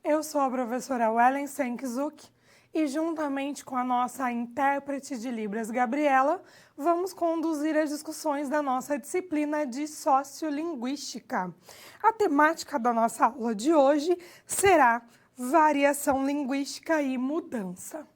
Eu sou a professora Wellen Senkzuk e, juntamente com a nossa intérprete de Libras, Gabriela, vamos conduzir as discussões da nossa disciplina de Sociolinguística. A temática da nossa aula de hoje será variação linguística e mudança.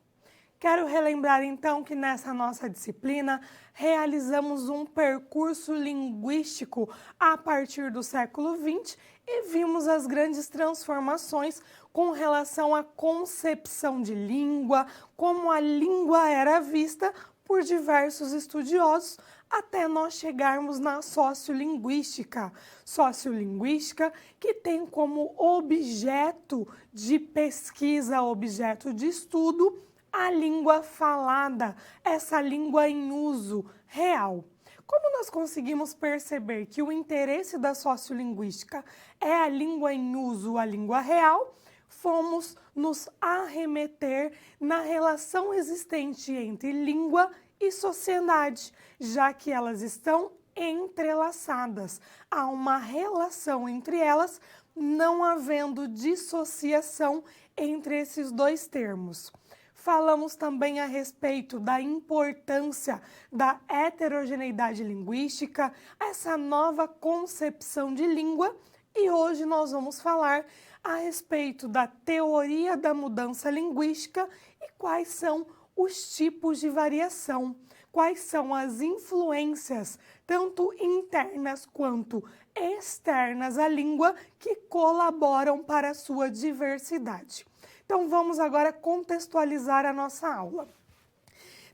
Quero relembrar então que nessa nossa disciplina realizamos um percurso linguístico a partir do século XX e vimos as grandes transformações com relação à concepção de língua, como a língua era vista por diversos estudiosos, até nós chegarmos na sociolinguística. Sociolinguística que tem como objeto de pesquisa, objeto de estudo, a língua falada, essa língua em uso real. Como nós conseguimos perceber que o interesse da sociolinguística é a língua em uso, a língua real, fomos nos arremeter na relação existente entre língua e sociedade, já que elas estão entrelaçadas. Há uma relação entre elas, não havendo dissociação entre esses dois termos. Falamos também a respeito da importância da heterogeneidade linguística, essa nova concepção de língua, e hoje nós vamos falar a respeito da teoria da mudança linguística e quais são os tipos de variação, quais são as influências, tanto internas quanto externas à língua, que colaboram para a sua diversidade. Então, vamos agora contextualizar a nossa aula.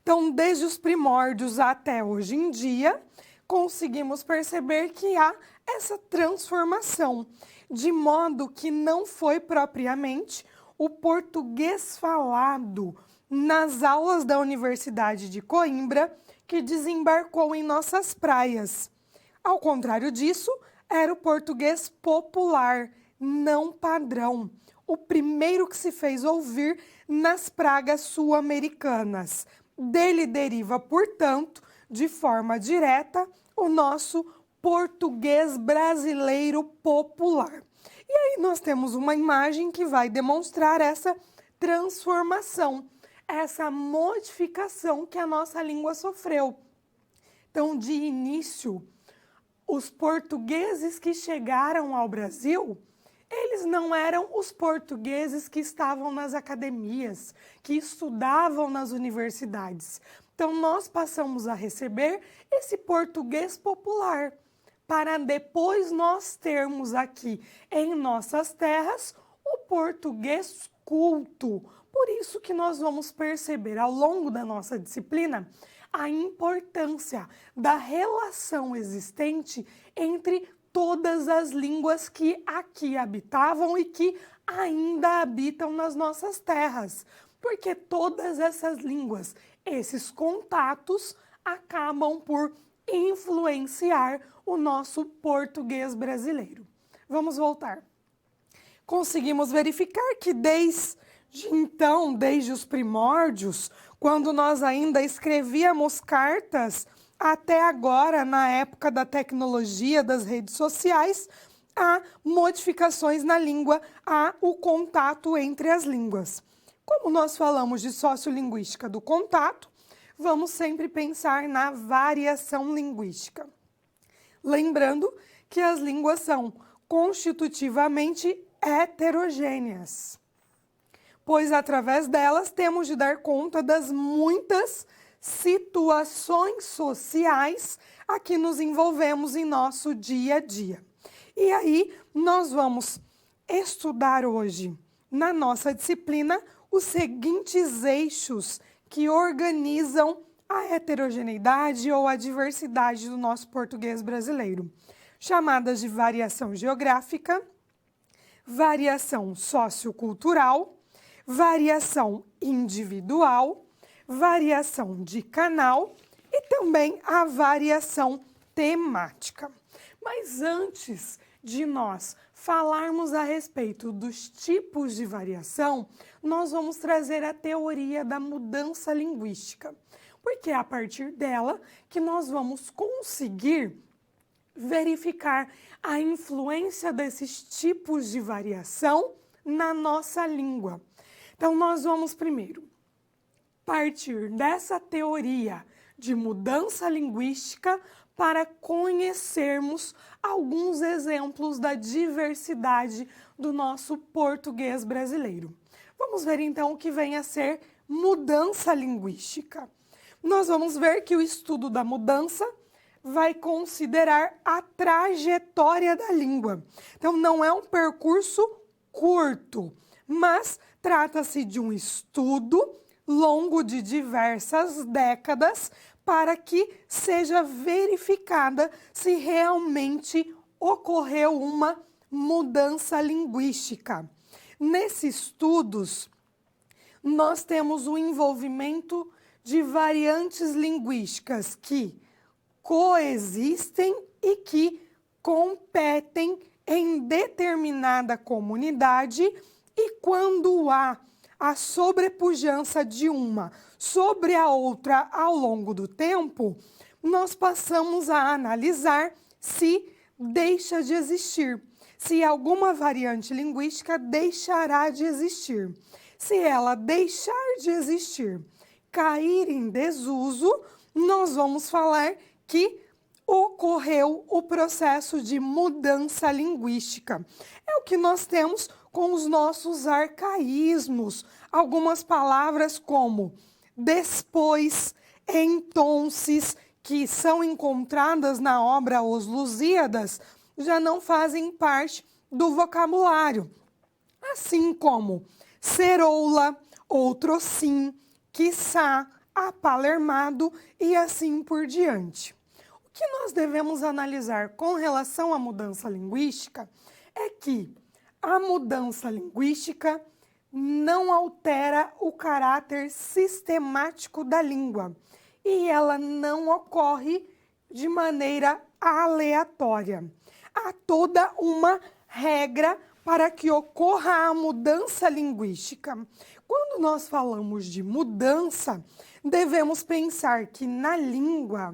Então, desde os primórdios até hoje em dia, conseguimos perceber que há essa transformação, de modo que não foi propriamente o português falado nas aulas da Universidade de Coimbra que desembarcou em nossas praias. Ao contrário disso, era o português popular, não padrão, o primeiro que se fez ouvir nas pragas sul-americanas. Dele deriva, portanto, de forma direta, o nosso português brasileiro popular. E aí nós temos uma imagem que vai demonstrar essa transformação, essa modificação que a nossa língua sofreu. Então, de início, os portugueses que chegaram ao Brasil, eles não eram os portugueses que estavam nas academias, que estudavam nas universidades. Então, nós passamos a receber esse português popular, para depois nós termos aqui em nossas terras o português culto. Por isso que nós vamos perceber ao longo da nossa disciplina a importância da relação existente entre todas as línguas que aqui habitavam e que ainda habitam nas nossas terras, porque todas essas línguas, esses contatos, acabam por influenciar o nosso português brasileiro. Vamos voltar. Conseguimos verificar que desde os primórdios, quando nós ainda escrevíamos cartas, até agora, na época da tecnologia, das redes sociais, há modificações na língua, há o contato entre as línguas. Como nós falamos de sociolinguística do contato, vamos sempre pensar na variação linguística. Lembrando que as línguas são constitutivamente heterogêneas, pois através delas temos de dar conta das muitas situações sociais a que nos envolvemos em nosso dia a dia. E aí nós vamos estudar hoje, na nossa disciplina, os seguintes eixos que organizam a heterogeneidade ou a diversidade do nosso português brasileiro, chamadas de variação geográfica, variação sociocultural, variação individual, variação de canal e também a variação temática. Mas antes de nós falarmos a respeito dos tipos de variação, nós vamos trazer a teoria da mudança linguística, porque é a partir dela que nós vamos conseguir verificar a influência desses tipos de variação na nossa língua. Então, nós vamos primeiro partir dessa teoria de mudança linguística para conhecermos alguns exemplos da diversidade do nosso português brasileiro. Vamos ver então o que vem a ser mudança linguística. Nós vamos ver que o estudo da mudança vai considerar a trajetória da língua. Então, não é um percurso curto, mas trata-se de um estudo longo de diversas décadas para que seja verificada se realmente ocorreu uma mudança linguística. Nesses estudos, nós temos o envolvimento de variantes linguísticas que coexistem e que competem em determinada comunidade, e quando há a sobrepujança de uma sobre a outra ao longo do tempo, nós passamos a analisar se deixa de existir, se alguma variante linguística deixará de existir. Se ela deixar de existir, cair em desuso, nós vamos falar que ocorreu o processo de mudança linguística. É o que nós temos com os nossos arcaísmos. Algumas palavras como depois, entonces, que são encontradas na obra Os Lusíadas, já não fazem parte do vocabulário. Assim como ceroula, outrossim, quiçá, apalermado e assim por diante. O que nós devemos analisar com relação à mudança linguística é que a mudança linguística não altera o caráter sistemático da língua e ela não ocorre de maneira aleatória. Há toda uma regra para que ocorra a mudança linguística. Quando nós falamos de mudança, devemos pensar que na língua,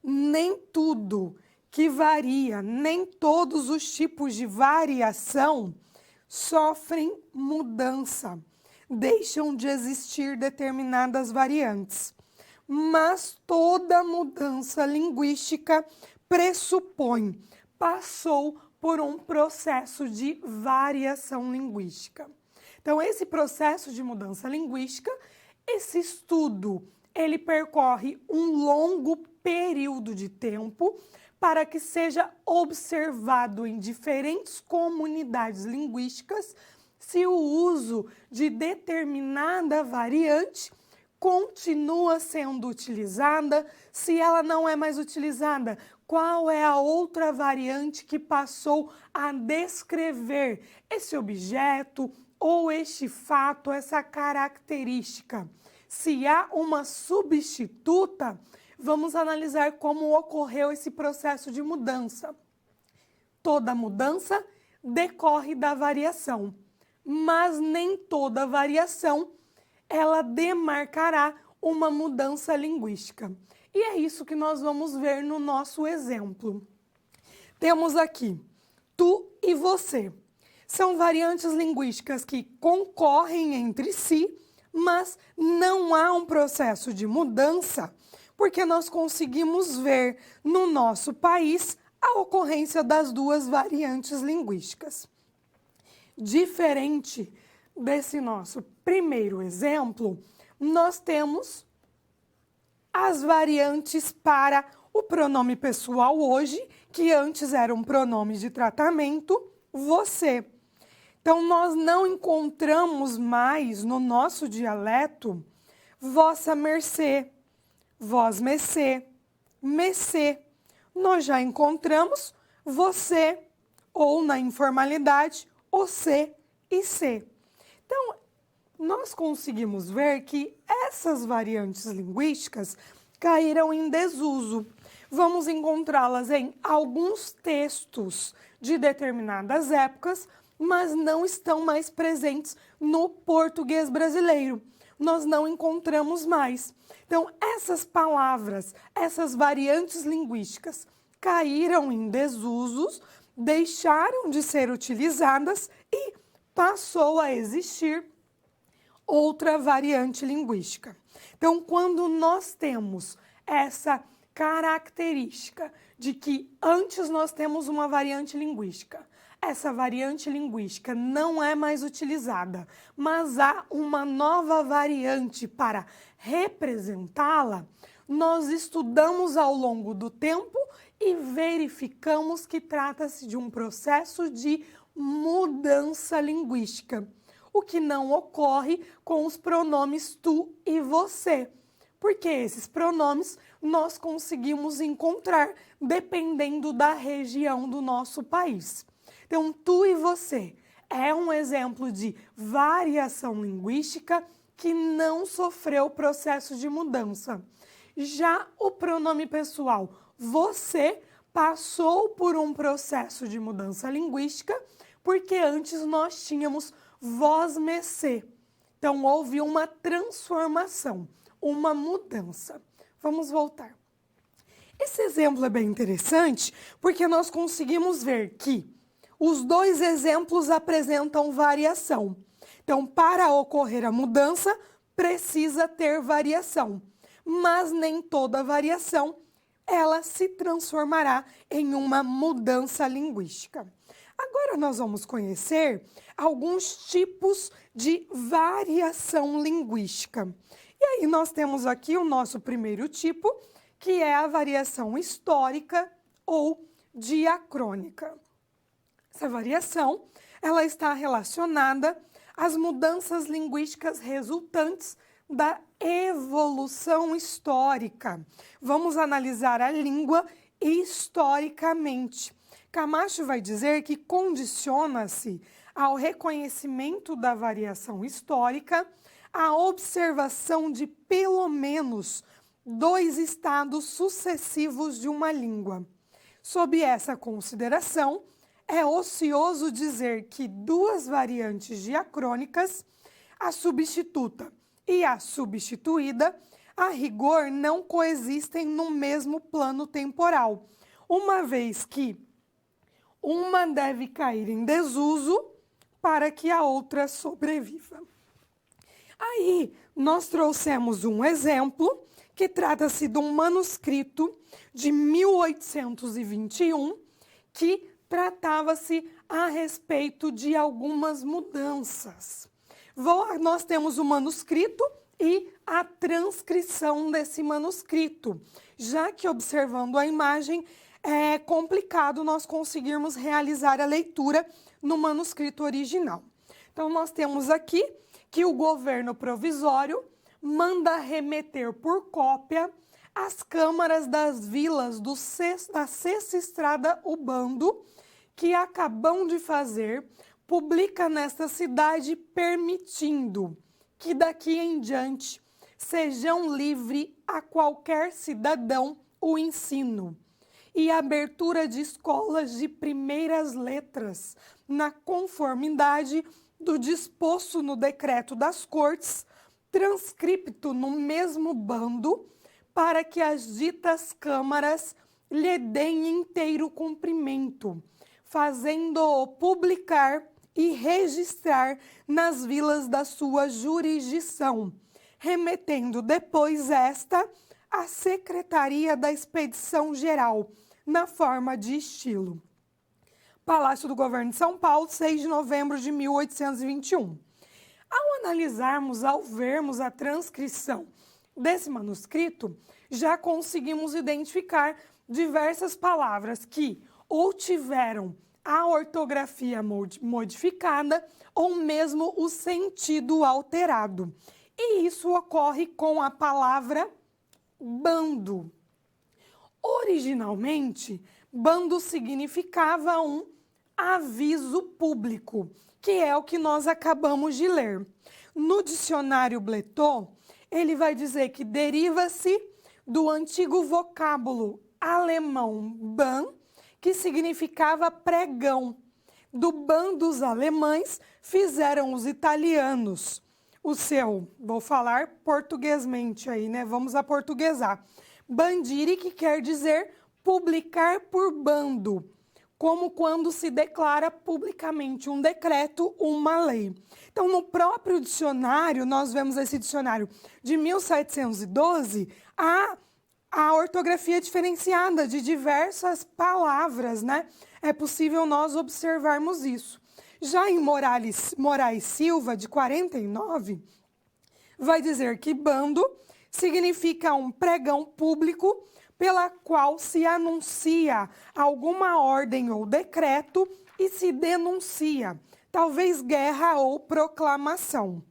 nem tudo que varia, nem todos os tipos de variação sofrem mudança, deixam de existir determinadas variantes. Mas toda mudança linguística pressupõe, passou por um processo de variação linguística. Então, esse processo de mudança linguística, esse estudo, ele percorre um longo período de tempo para que seja observado em diferentes comunidades linguísticas se o uso de determinada variante continua sendo utilizada, se ela não é mais utilizada, qual é a outra variante que passou a descrever esse objeto ou este fato, essa característica. Se há uma substituta, vamos analisar como ocorreu esse processo de mudança. Toda mudança decorre da variação, mas nem toda variação ela demarcará uma mudança linguística. E é isso que nós vamos ver no nosso exemplo. Temos aqui tu e você. São variantes linguísticas que concorrem entre si, mas não há um processo de mudança, porque nós conseguimos ver no nosso país a ocorrência das duas variantes linguísticas. Diferente desse nosso primeiro exemplo, nós temos as variantes para o pronome pessoal hoje, que antes era um pronome de tratamento, você. Então, nós não encontramos mais no nosso dialeto vossa mercê, vós mercê, mercê. Nós já encontramos você, ou na informalidade, você e se. Então, nós conseguimos ver que essas variantes linguísticas caíram em desuso. Vamos encontrá-las em alguns textos de determinadas épocas, mas não estão mais presentes no português brasileiro. Nós não encontramos mais. Então, essas palavras, essas variantes linguísticas caíram em desusos, deixaram de ser utilizadas e passou a existir outra variante linguística. Então, quando nós temos essa característica de que antes nós temos uma variante linguística, essa variante linguística não é mais utilizada, mas há uma nova variante para representá-la, nós estudamos ao longo do tempo e verificamos que trata-se de um processo de mudança linguística, o que não ocorre com os pronomes tu e você, porque esses pronomes nós conseguimos encontrar dependendo da região do nosso país. Então, tu e você é um exemplo de variação linguística que não sofreu processo de mudança. Já o pronome pessoal você passou por um processo de mudança linguística, porque antes nós tínhamos vós-me-se. Então, houve uma transformação, uma mudança. Vamos voltar. Esse exemplo é bem interessante, porque nós conseguimos ver que os dois exemplos apresentam variação. Então, para ocorrer a mudança, precisa ter variação. Mas nem toda variação, ela se transformará em uma mudança linguística. Agora nós vamos conhecer alguns tipos de variação linguística. E aí nós temos aqui o nosso primeiro tipo, que é a variação histórica ou diacrônica. Essa variação, ela está relacionada às mudanças linguísticas resultantes da evolução histórica. Vamos analisar a língua historicamente. Camacho vai dizer que condiciona-se ao reconhecimento da variação histórica a observação de pelo menos 2 estados sucessivos de uma língua. Sob essa consideração, é ocioso dizer que 2 variantes diacrônicas, a substituta e a substituída, a rigor não coexistem no mesmo plano temporal, uma vez que uma deve cair em desuso para que a outra sobreviva. Aí, nós trouxemos um exemplo que trata-se de um manuscrito de 1821 que tratava-se a respeito de algumas mudanças. Nós temos o manuscrito e a transcrição desse manuscrito, já que observando a imagem é complicado nós conseguirmos realizar a leitura no manuscrito original. Então, nós temos aqui que o governo provisório manda remeter por cópia as câmaras das vilas da Sexta Estrada Ubando, que acabam de fazer, publica nesta cidade permitindo que daqui em diante sejam livre a qualquer cidadão o ensino e abertura de escolas de primeiras letras, na conformidade do disposto no decreto das Cortes, transcripto no mesmo bando, para que as ditas câmaras lhe deem inteiro cumprimento, fazendo-o publicar e registrar nas vilas da sua jurisdição, remetendo depois esta à Secretaria da Expedição Geral, na forma de estilo. Palácio do Governo de São Paulo, 6 de novembro de 1821. Ao analisarmos, ao vermos a transcrição desse manuscrito, já conseguimos identificar diversas palavras que ou tiveram a ortografia modificada ou mesmo o sentido alterado. E isso ocorre com a palavra bando. Originalmente, bando significava um aviso público, que é o que nós acabamos de ler. No dicionário Bletot, ele vai dizer que deriva-se do antigo vocábulo alemão ban, que significava pregão. Do ban dos alemães fizeram os italianos. Vou falar portuguesmente aí, né? Vamos aportuguesar. Bandire, que quer dizer publicar por bando, como quando se declara publicamente um decreto, uma lei. Então, no próprio dicionário, nós vemos esse dicionário de 1712, a ortografia diferenciada de diversas palavras, né? É possível nós observarmos isso. Já em Moraes Silva, de 49, vai dizer que bando significa um pregão público pela qual se anuncia alguma ordem ou decreto e se denuncia, talvez guerra ou proclamação.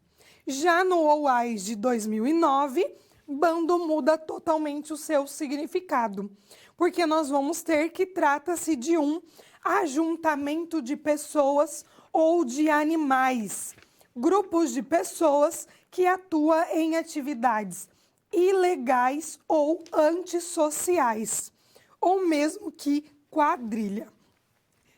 Já no OAS de 2009, bando muda totalmente o seu significado, porque nós vamos ter que trata-se de um ajuntamento de pessoas ou de animais, grupos de pessoas que atuam em atividades ilegais ou antissociais, ou mesmo que quadrilha.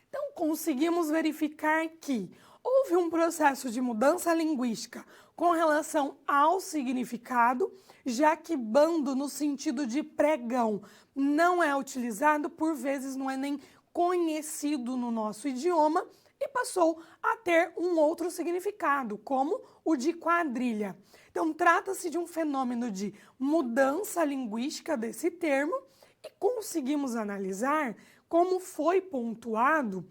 Então, conseguimos verificar que houve um processo de mudança linguística com relação ao significado, já que bando, no sentido de pregão, não é utilizado, por vezes não é nem conhecido no nosso idioma, e passou a ter um outro significado, como o de quadrilha. Então, trata-se de um fenômeno de mudança linguística desse termo e conseguimos analisar como foi pontuado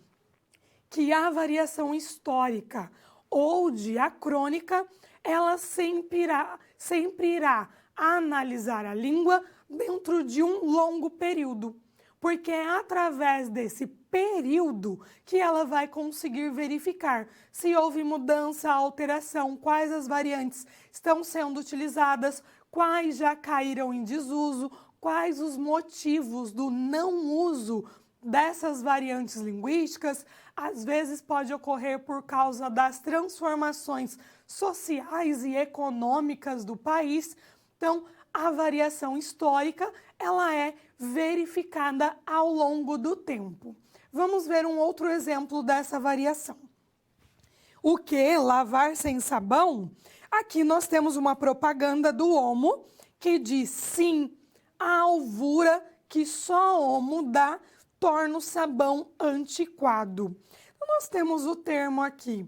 que a variação histórica ou diacrônica, ela sempre irá analisar a língua dentro de um longo período, porque é através desse período que ela vai conseguir verificar se houve mudança, alteração, quais as variantes estão sendo utilizadas, quais já caíram em desuso, quais os motivos do não uso dessas variantes linguísticas. Às vezes pode ocorrer por causa das transformações sociais e econômicas do país. Então, a variação histórica, ela é verificada ao longo do tempo. Vamos ver um outro exemplo dessa variação. O que? Lavar sem sabão? Aqui nós temos uma propaganda do Omo que diz sim, a alvura que só Omo dá torna o sabão antiquado. Então, nós temos o termo aqui,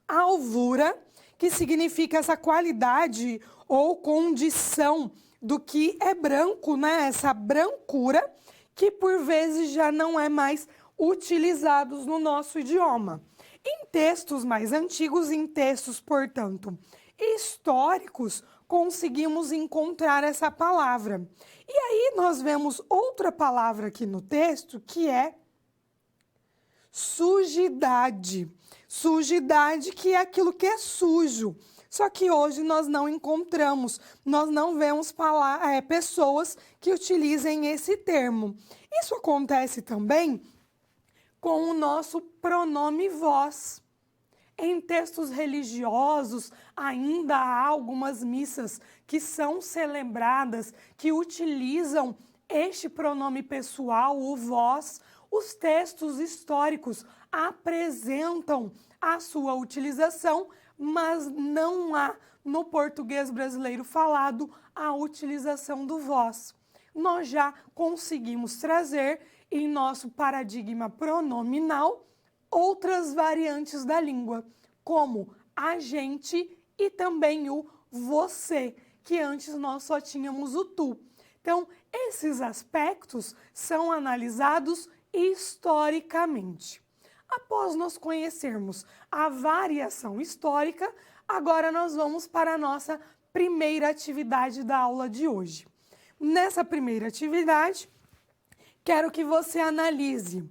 alvura, que significa essa qualidade ou condição do que é branco, né? Essa brancura que por vezes já não é mais utilizados no nosso idioma. Em textos mais antigos, em textos, portanto, históricos, conseguimos encontrar essa palavra. E aí nós vemos outra palavra aqui no texto que é sujidade. Sujidade, que é aquilo que é sujo. Só que hoje nós não encontramos, nós não vemos pessoas que utilizem esse termo. Isso acontece também com o nosso pronome vós. Em textos religiosos, ainda há algumas missas que são celebradas, que utilizam este pronome pessoal, o vós. Os textos históricos apresentam a sua utilização, mas não há no português brasileiro falado a utilização do vós. Nós já conseguimos trazer em nosso paradigma pronominal outras variantes da língua, como a gente e também o você, que antes nós só tínhamos o tu. Então, esses aspectos são analisados historicamente. Após nós conhecermos a variação histórica, agora nós vamos para a nossa primeira atividade da aula de hoje. Nessa primeira atividade, quero que você analise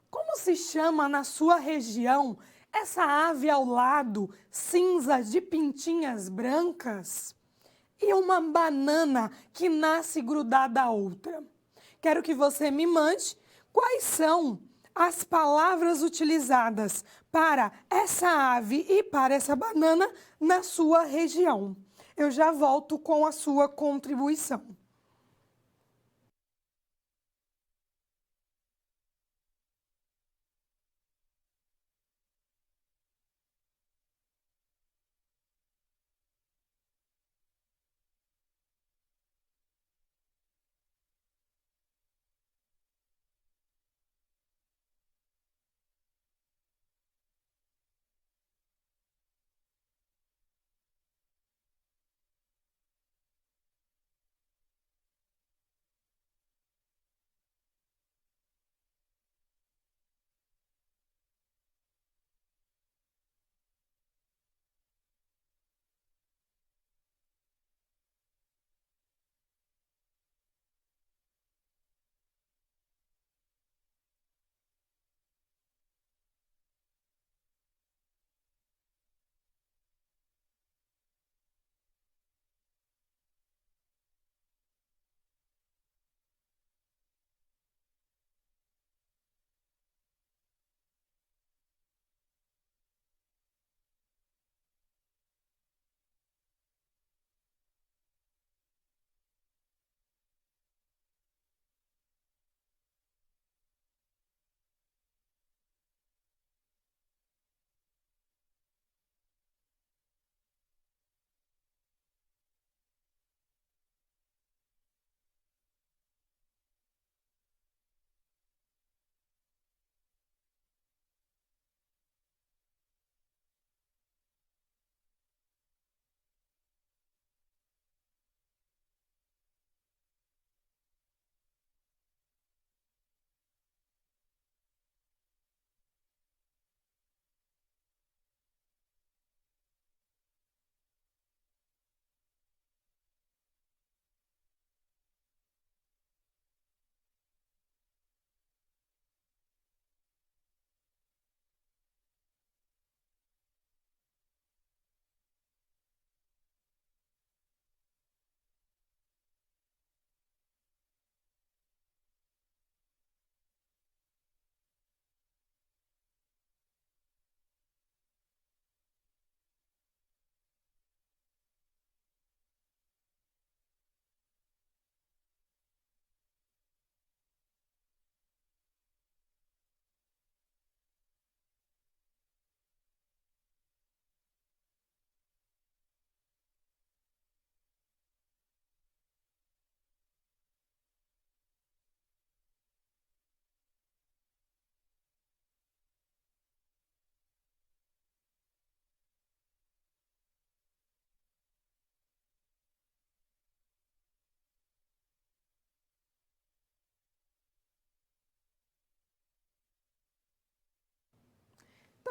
como se chama na sua região essa ave ao lado cinza de pintinhas brancas e uma banana que nasce grudada à outra. Quero que você me mande quais são as palavras utilizadas para essa ave e para essa banana na sua região. Eu já volto com a sua contribuição.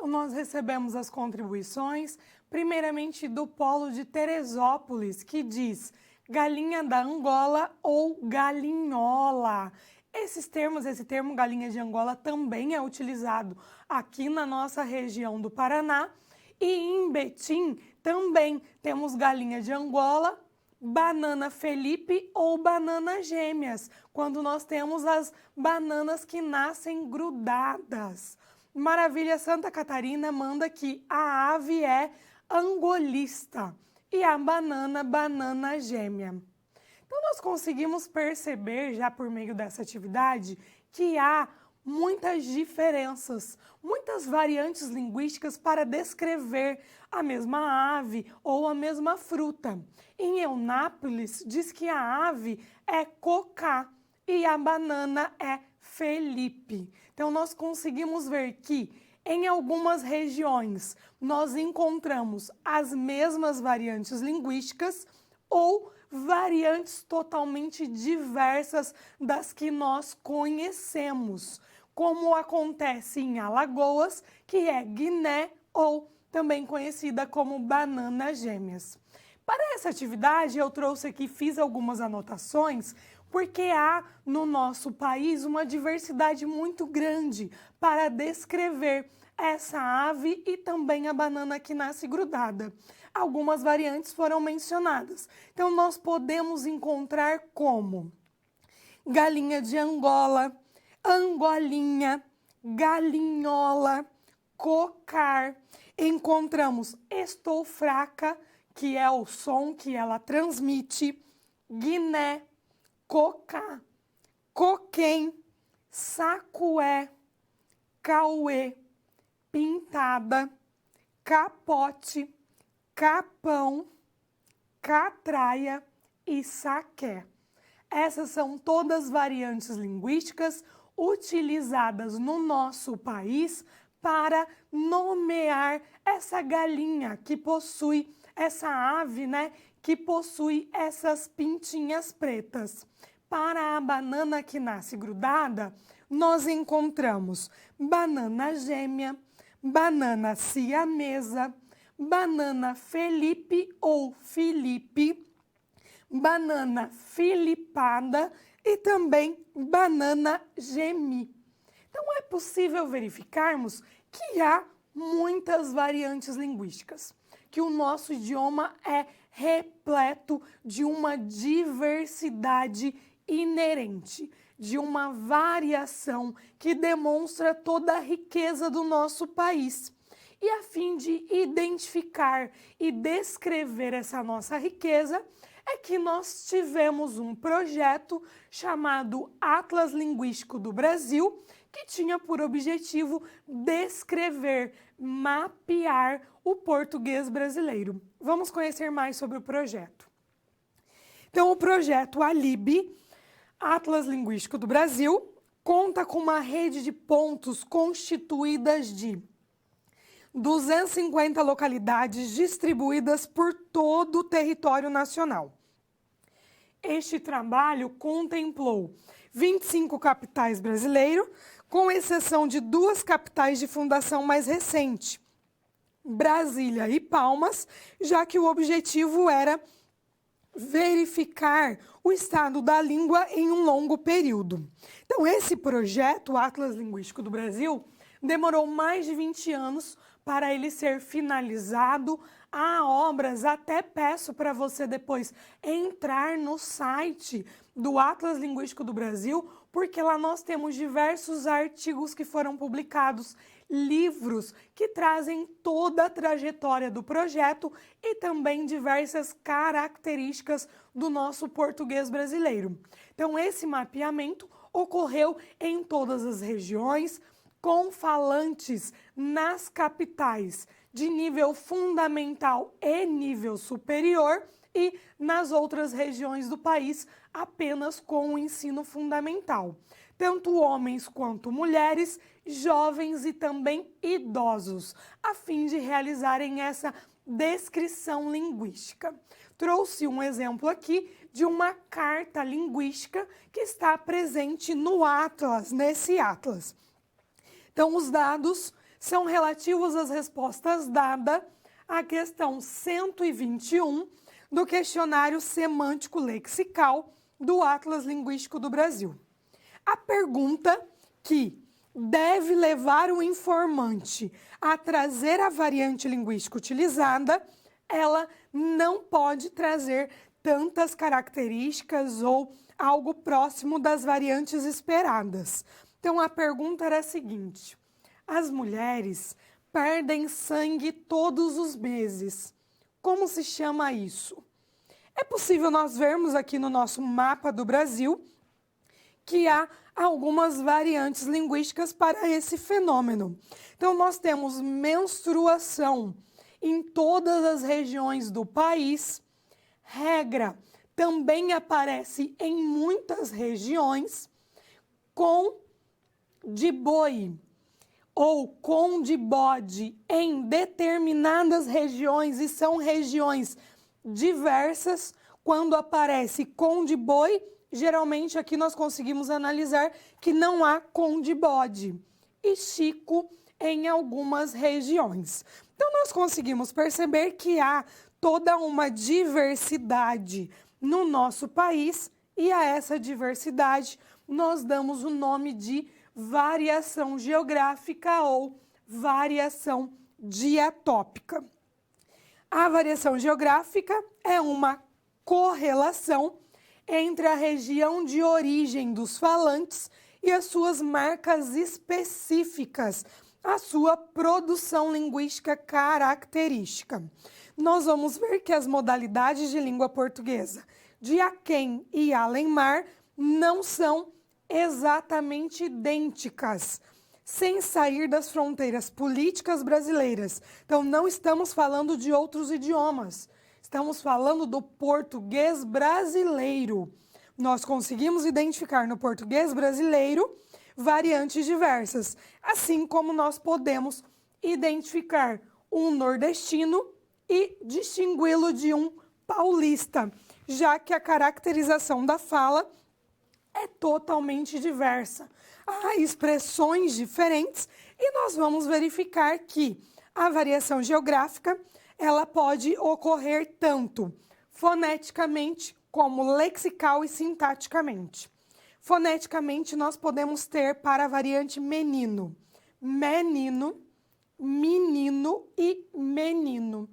Então, nós recebemos as contribuições, primeiramente do Polo de Teresópolis, que diz galinha da Angola ou galinhola. Esse termo galinha de Angola também é utilizado aqui na nossa região do Paraná. E em Betim também temos galinha de Angola, banana Felipe ou banana gêmeas, quando nós temos as bananas que nascem grudadas. Maravilha Santa Catarina manda que a ave é angolista e a banana gêmea. Então, nós conseguimos perceber, já por meio dessa atividade, que há muitas diferenças, muitas variantes linguísticas para descrever a mesma ave ou a mesma fruta. Em Eunápolis, diz que a ave é cocá e a banana é Felipe. Então, nós conseguimos ver que em algumas regiões nós encontramos as mesmas variantes linguísticas ou variantes totalmente diversas das que nós conhecemos, como acontece em Alagoas, que é Guiné ou também conhecida como banana gêmeas. Para essa atividade, eu trouxe aqui, fiz algumas anotações, porque há no nosso país uma diversidade muito grande para descrever essa ave e também a banana que nasce grudada. Algumas variantes foram mencionadas. Então, nós podemos encontrar como galinha de Angola, angolinha, galinhola, cocar. Encontramos estou fraca, que é o som que ela transmite, Guiné, cocá, coquém, sacué, cauê, pintada, capote, capão, catraia e saqué. Essas são todas variantes linguísticas utilizadas no nosso país para nomear essa galinha que possui, essa ave, que possui essas pintinhas pretas. Para a banana que nasce grudada, nós encontramos banana gêmea, banana siamesa, banana Felipe ou Filipe, banana filipada e também banana gemi. Então, é possível verificarmos que há muitas variantes linguísticas, que o nosso idioma é repleto de uma diversidade inerente, de uma variação que demonstra toda a riqueza do nosso país. E a fim de identificar e descrever essa nossa riqueza, é que nós tivemos um projeto chamado Atlas Linguístico do Brasil, que tinha por objetivo descrever, mapear o português brasileiro. Vamos conhecer mais sobre o projeto. Então, o projeto ALIB, Atlas Linguístico do Brasil, conta com uma rede de pontos constituídas de 250 localidades distribuídas por todo o território nacional. Este trabalho contemplou 25 capitais brasileiras, com exceção de 2 capitais de fundação mais recente, Brasília e Palmas, já que o objetivo era verificar o estado da língua em um longo período. Então, esse projeto, o Atlas Linguístico do Brasil, demorou mais de 20 anos para ele ser finalizado. Há obras, até peço para você depois entrar no site do Atlas Linguístico do Brasil, porque lá nós temos diversos artigos que foram publicados, livros que trazem toda a trajetória do projeto e também diversas características do nosso português brasileiro. Então, esse mapeamento ocorreu em todas as regiões, com falantes nas capitais de nível fundamental e nível superior e nas outras regiões do país apenas com o ensino fundamental. Tanto homens quanto mulheres, jovens e também idosos, a fim de realizarem essa descrição linguística. Trouxe um exemplo aqui de uma carta linguística que está presente no Atlas, nesse Atlas. Então, os dados são relativos às respostas dadas à questão 121 do questionário semântico lexical do Atlas Linguístico do Brasil. A pergunta que deve levar o informante a trazer a variante linguística utilizada, ela não pode trazer tantas características ou algo próximo das variantes esperadas. Então, a pergunta era a seguinte: as mulheres perdem sangue todos os meses. Como se chama isso? É possível nós vermos aqui no nosso mapa do Brasil que há algumas variantes linguísticas para esse fenômeno. Então, nós temos menstruação em todas as regiões do país. Regra também aparece em muitas regiões. Com de boi ou com de bode em determinadas regiões, e são regiões diversas. Quando aparece com de boi, geralmente aqui nós conseguimos analisar que não há com de bode. E chico em algumas regiões. Então, nós conseguimos perceber que há toda uma diversidade no nosso país, e a essa diversidade nós damos o nome de variação geográfica ou variação diatópica. A variação geográfica é uma correlação entre a região de origem dos falantes e as suas marcas específicas, a sua produção linguística característica. Nós vamos ver que as modalidades de língua portuguesa de aquém e além-mar não são exatamente idênticas, sem sair das fronteiras políticas brasileiras. Então, não estamos falando de outros idiomas, estamos falando do português brasileiro. Nós conseguimos identificar no português brasileiro variantes diversas, assim como nós podemos identificar um nordestino e distingui-lo de um paulista, já que a caracterização da fala é totalmente diversa. Há expressões diferentes e nós vamos verificar que a variação geográfica ela pode ocorrer tanto foneticamente como lexical e sintaticamente. Foneticamente, nós podemos ter para a variante menino, menino, menino e menino.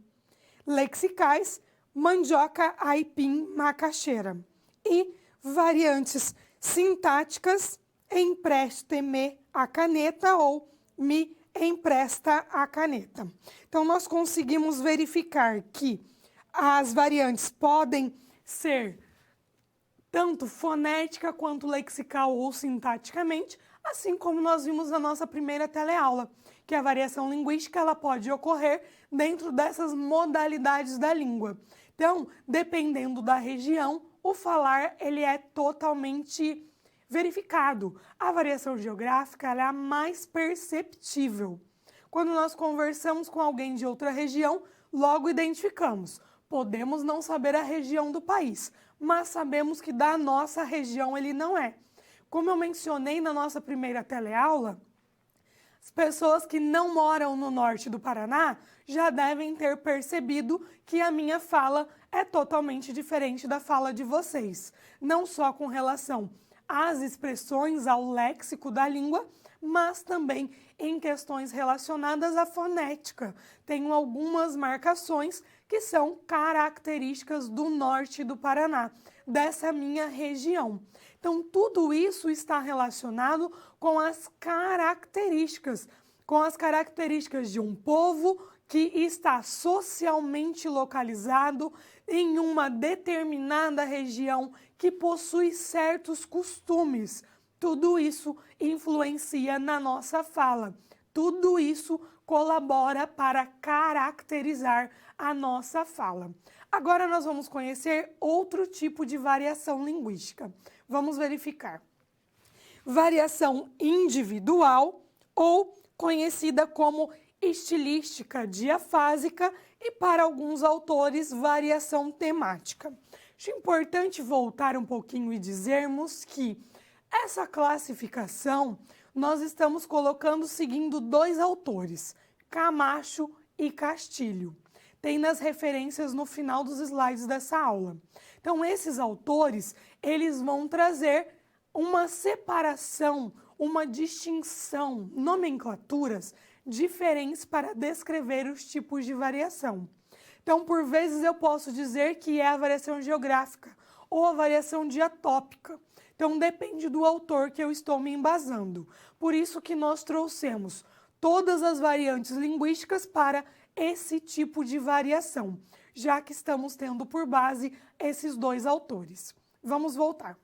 Lexicais, mandioca, aipim, macaxeira. E variantes sintáticas, empreste-me a caneta ou me empresta a caneta. Então, nós conseguimos verificar que as variantes podem ser tanto fonética quanto lexical ou sintaticamente, assim como nós vimos na nossa primeira teleaula, que a variação linguística ela pode ocorrer dentro dessas modalidades da língua. Então, dependendo da região, o falar ele é totalmente verificado. A variação geográfica ela é a mais perceptível. Quando nós conversamos com alguém de outra região, logo identificamos. Podemos não saber a região do país, mas sabemos que da nossa região ele não é. Como eu mencionei na nossa primeira teleaula, as pessoas que não moram no norte do Paraná já devem ter percebido que a minha fala é totalmente diferente da fala de vocês. Não só com relação às expressões, ao léxico da língua, mas também em questões relacionadas à fonética. Tenho algumas marcações que são características do norte do Paraná, dessa minha região. Então, tudo isso está relacionado com as características de um povo que está socialmente localizado em uma determinada região que possui certos costumes. Tudo isso influencia na nossa fala. Tudo isso colabora para caracterizar a nossa fala. Agora nós vamos conhecer outro tipo de variação linguística. Vamos verificar. Variação individual ou conhecida como estilística diafásica e, para alguns autores, variação temática. Acho importante voltar um pouquinho e dizermos que essa classificação nós estamos colocando seguindo dois autores, Camacho e Castilho. Tem nas referências no final dos slides dessa aula. Então, esses autores, eles vão trazer uma separação, uma distinção, nomenclaturas diferentes para descrever os tipos de variação. Então, por vezes, eu posso dizer que é a variação geográfica ou a variação diatópica. Então, depende do autor que eu estou me embasando. Por isso que nós trouxemos todas as variantes linguísticas para esse tipo de variação, já que estamos tendo por base esses dois autores. Vamos voltar.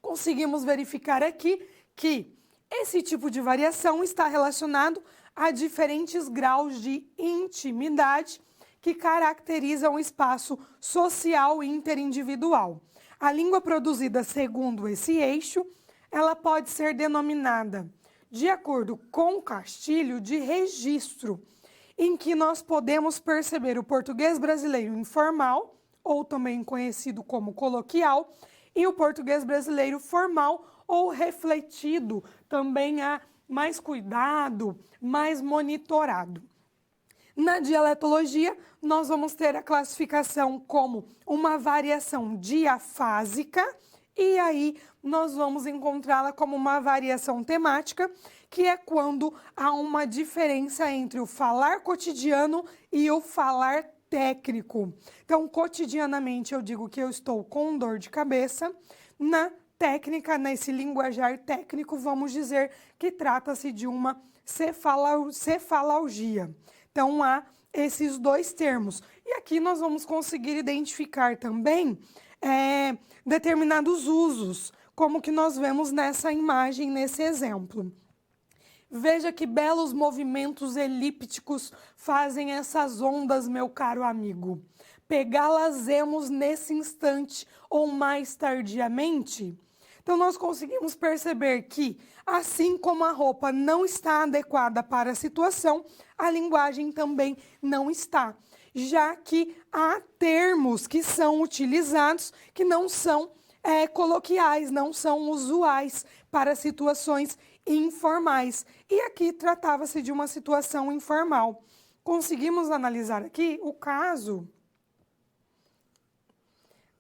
Conseguimos verificar aqui que esse tipo de variação está relacionado a diferentes graus de intimidade que caracterizam o espaço social interindividual. A língua produzida segundo esse eixo, ela pode ser denominada, de acordo com Castilho, de registro, em que nós podemos perceber o português brasileiro informal, ou também conhecido como coloquial, e o português brasileiro formal ou refletido, também há mais cuidado, mais monitorado. Na dialetologia, nós vamos ter a classificação como uma variação diafásica, e aí nós vamos encontrá-la como uma variação temática, que é quando há uma diferença entre o falar cotidiano e o falar técnico. Então, cotidianamente, eu digo que eu estou com dor de cabeça. Na técnica, nesse linguajar técnico, vamos dizer que trata-se de uma cefalalgia. Então, há esses dois termos. E aqui nós vamos conseguir identificar também determinados usos, como que nós vemos nessa imagem, nesse exemplo. Veja que belos movimentos elípticos fazem essas ondas, meu caro amigo. Pegá-las-emos nesse instante ou mais tardiamente? Então, nós conseguimos perceber que, assim como a roupa não está adequada para a situação, a linguagem também não está, já que há termos que são utilizados que não são coloquiais, não são usuais para situações informais. E aqui tratava-se de uma situação informal. Conseguimos analisar aqui o caso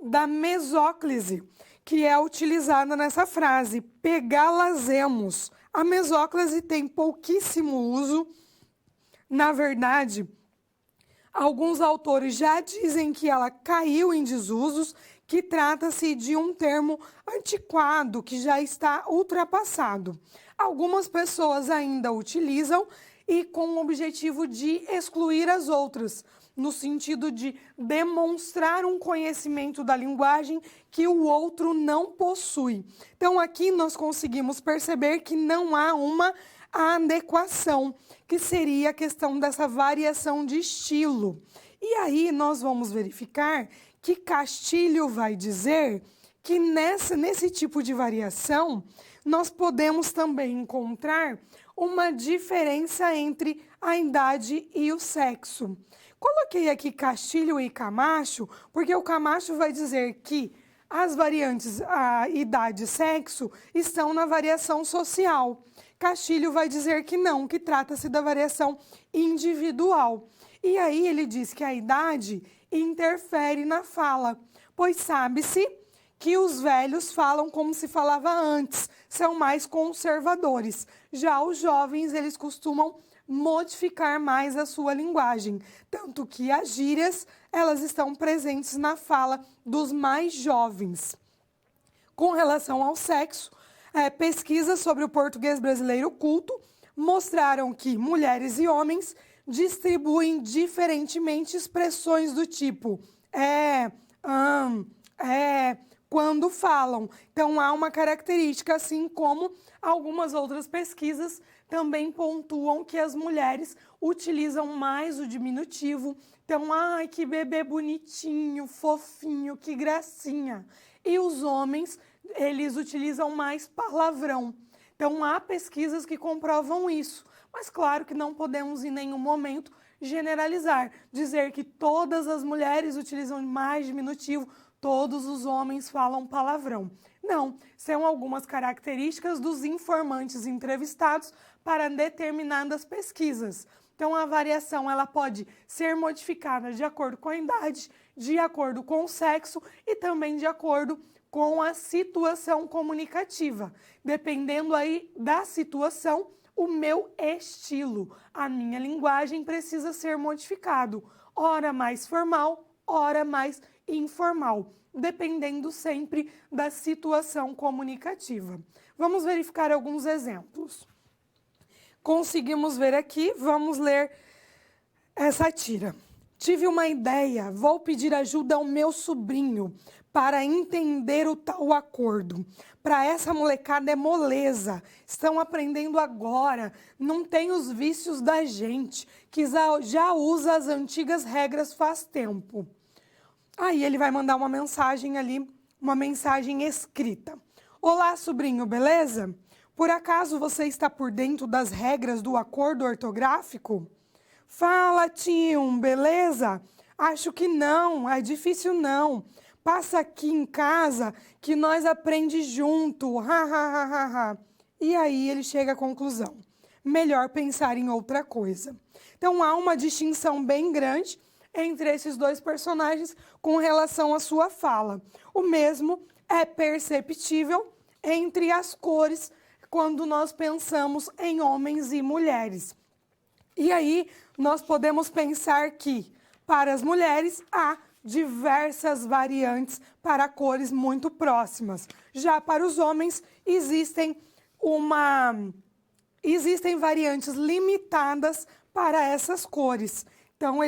da mesóclise, que é utilizada nessa frase, pegá-las-emos. A mesóclise tem pouquíssimo uso. Na verdade, alguns autores já dizem que ela caiu em desusos, que trata-se de um termo antiquado, que já está ultrapassado. Algumas pessoas ainda utilizam e com o objetivo de excluir as outras, no sentido de demonstrar um conhecimento da linguagem que o outro não possui. Então, aqui nós conseguimos perceber que não há uma adequação, que seria a questão dessa variação de estilo. E aí nós vamos verificar que Castilho vai dizer que nesse tipo de variação, nós podemos também encontrar uma diferença entre a idade e o sexo. Coloquei aqui Castilho e Camacho, porque o Camacho vai dizer que as variantes, a idade e sexo, estão na variação social. Castilho vai dizer que não, que trata-se da variação individual. E aí ele diz que a idade interfere na fala, pois sabe-se que os velhos falam como se falava antes, são mais conservadores. Já os jovens, eles costumam modificar mais a sua linguagem, tanto que as gírias, elas estão presentes na fala dos mais jovens. Com relação ao sexo, pesquisas sobre o português brasileiro culto mostraram que mulheres e homens distribuem diferentemente expressões do tipo quando falam. Então, há uma característica, assim como algumas outras pesquisas também pontuam que as mulheres utilizam mais o diminutivo. Então, ai, que bebê bonitinho, fofinho, que gracinha. E os homens, eles utilizam mais palavrão. Então, há pesquisas que comprovam isso. Mas, claro que não podemos em nenhum momento generalizar, dizer que todas as mulheres utilizam mais diminutivo, todos os homens falam palavrão. Não, são algumas características dos informantes entrevistados para determinadas pesquisas. Então, a variação ela pode ser modificada de acordo com a idade, de acordo com o sexo e também de acordo com a situação comunicativa. Dependendo aí da situação, o meu estilo, a minha linguagem precisa ser modificado. Ora mais formal, ora mais informal, dependendo sempre da situação comunicativa. Vamos verificar alguns exemplos. Conseguimos ver aqui, vamos ler essa tira. Tive uma ideia, vou pedir ajuda ao meu sobrinho para entender o tal acordo. Para essa molecada é moleza, estão aprendendo agora, não tem os vícios da gente, que já usa as antigas regras faz tempo. Aí ele vai mandar uma mensagem ali, uma mensagem escrita. Olá, sobrinho, beleza? Por acaso você está por dentro das regras do acordo ortográfico? Fala, tio, beleza? Acho que não, é difícil não. Passa aqui em casa que nós aprende junto, ha, ha, ha, ha, ha. E aí ele chega à conclusão. Melhor pensar em outra coisa. Então há uma distinção bem grande entre esses dois personagens com relação à sua fala. O mesmo é perceptível entre as cores quando nós pensamos em homens e mulheres. E aí nós podemos pensar que para as mulheres há diversas variantes para cores muito próximas. Já para os homens existem variantes limitadas para essas cores. Então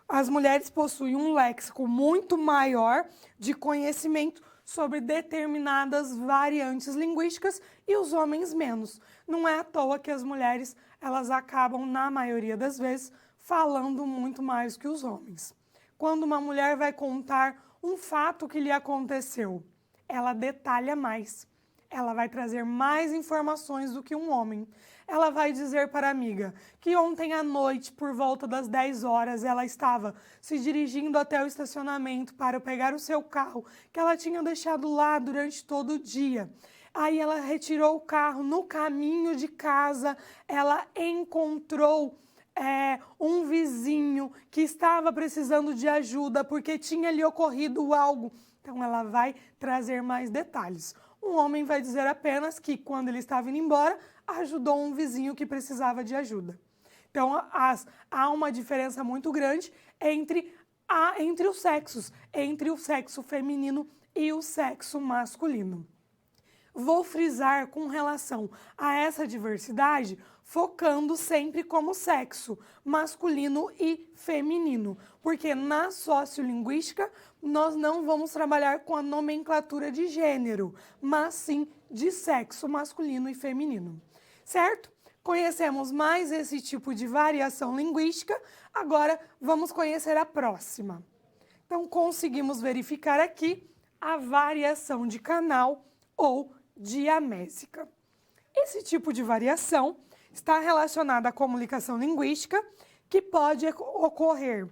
as mulheres possuem um léxico muito maior de conhecimento sobre determinadas variantes linguísticas e os homens menos. Não é à toa que as mulheres elas acabam, na maioria das vezes, falando muito mais que os homens. Quando uma mulher vai contar um fato que lhe aconteceu, ela detalha mais. Ela vai trazer mais informações do que um homem. Ela vai dizer para a amiga que ontem à noite, por volta das 10 horas, ela estava se dirigindo até o estacionamento para pegar o seu carro, que ela tinha deixado lá durante todo o dia. Aí ela retirou o carro, no caminho de casa, ela encontrou um vizinho que estava precisando de ajuda porque tinha lhe ocorrido algo. Então ela vai trazer mais detalhes. Um homem vai dizer apenas que, quando ele estava indo embora, ajudou um vizinho que precisava de ajuda. Então, há uma diferença muito grande entre os sexos, entre o sexo feminino e o sexo masculino. Vou frisar com relação a essa diversidade, focando sempre como sexo, masculino e feminino, porque na sociolinguística nós não vamos trabalhar com a nomenclatura de gênero, mas sim de sexo masculino e feminino, certo? Conhecemos mais esse tipo de variação linguística, agora vamos conhecer a próxima. Então, conseguimos verificar aqui a variação de canal ou diamésica. Esse tipo de variação está relacionada à comunicação linguística, que pode ocorrer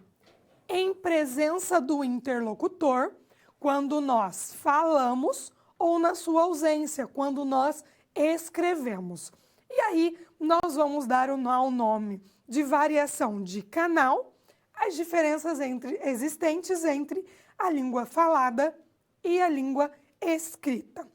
em presença do interlocutor, quando nós falamos, ou na sua ausência, quando nós escrevemos. E aí, nós vamos dar o nome de variação de canal, as diferenças existentes entre a língua falada e a língua escrita.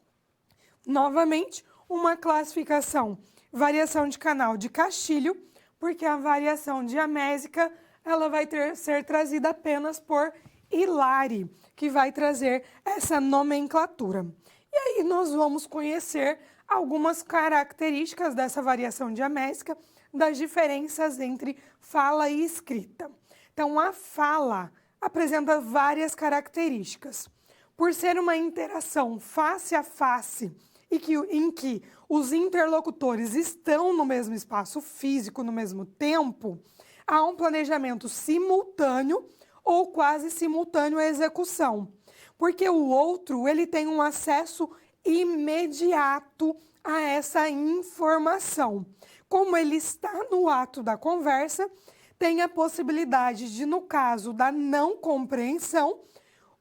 Novamente, uma classificação, variação de canal de Castilho, porque a variação diamésica ela vai ser trazida apenas por Hilary, que vai trazer essa nomenclatura. E aí nós vamos conhecer algumas características dessa variação diamésica, das diferenças entre fala e escrita. Então, a fala apresenta várias características. Por ser uma interação face a face, em que os interlocutores estão no mesmo espaço físico, no mesmo tempo, há um planejamento simultâneo ou quase simultâneo à execução, porque o outro ele tem um acesso imediato a essa informação. Como ele está no ato da conversa, tem a possibilidade de, no caso da não compreensão,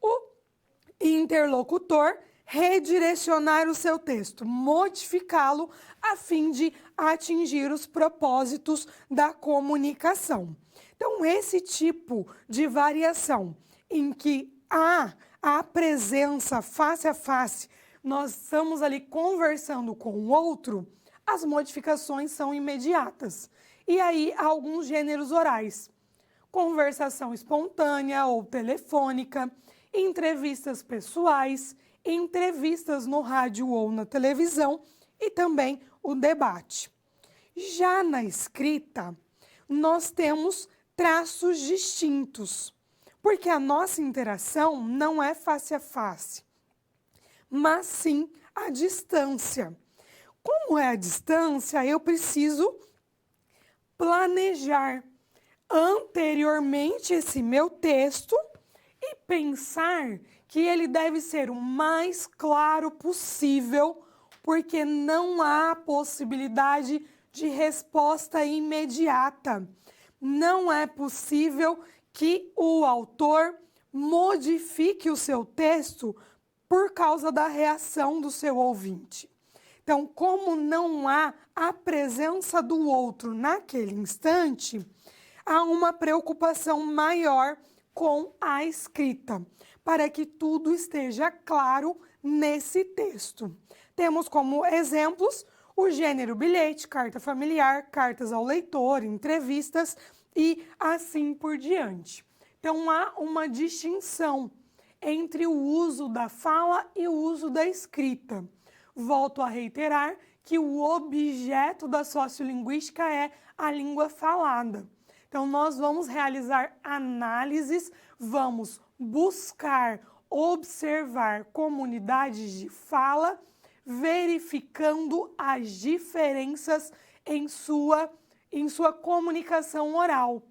o interlocutor redirecionar o seu texto, modificá-lo a fim de atingir os propósitos da comunicação. Então, esse tipo de variação em que há a presença face a face, nós estamos ali conversando com o outro, as modificações são imediatas. E aí, há alguns gêneros orais: conversação espontânea ou telefônica, entrevistas pessoais, entrevistas no rádio ou na televisão e também o debate. Já na escrita, nós temos traços distintos, porque a nossa interação não é face a face, mas sim à distância. Como é a distância, eu preciso planejar anteriormente esse meu texto e pensar que ele deve ser o mais claro possível, porque não há possibilidade de resposta imediata. Não é possível que o autor modifique o seu texto por causa da reação do seu ouvinte. Então, como não há a presença do outro naquele instante, há uma preocupação maior com a escrita, para que tudo esteja claro nesse texto. Temos como exemplos o gênero bilhete, carta familiar, cartas ao leitor, entrevistas e assim por diante. Então, há uma distinção entre o uso da fala e o uso da escrita. Volto a reiterar que o objeto da sociolinguística é a língua falada. Então, nós vamos realizar análises, vamos buscar observar comunidades de fala, verificando as diferenças em sua comunicação oral.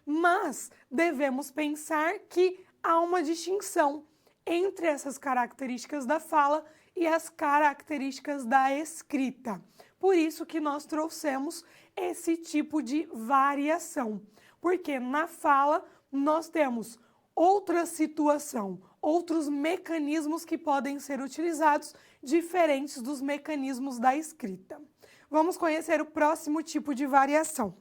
Mas devemos pensar que há uma distinção entre essas características da fala e as características da escrita. Por isso que nós trouxemos esse tipo de variação, porque na fala nós temos outra situação, outros mecanismos que podem ser utilizados, diferentes dos mecanismos da escrita. Vamos conhecer o próximo tipo de variação: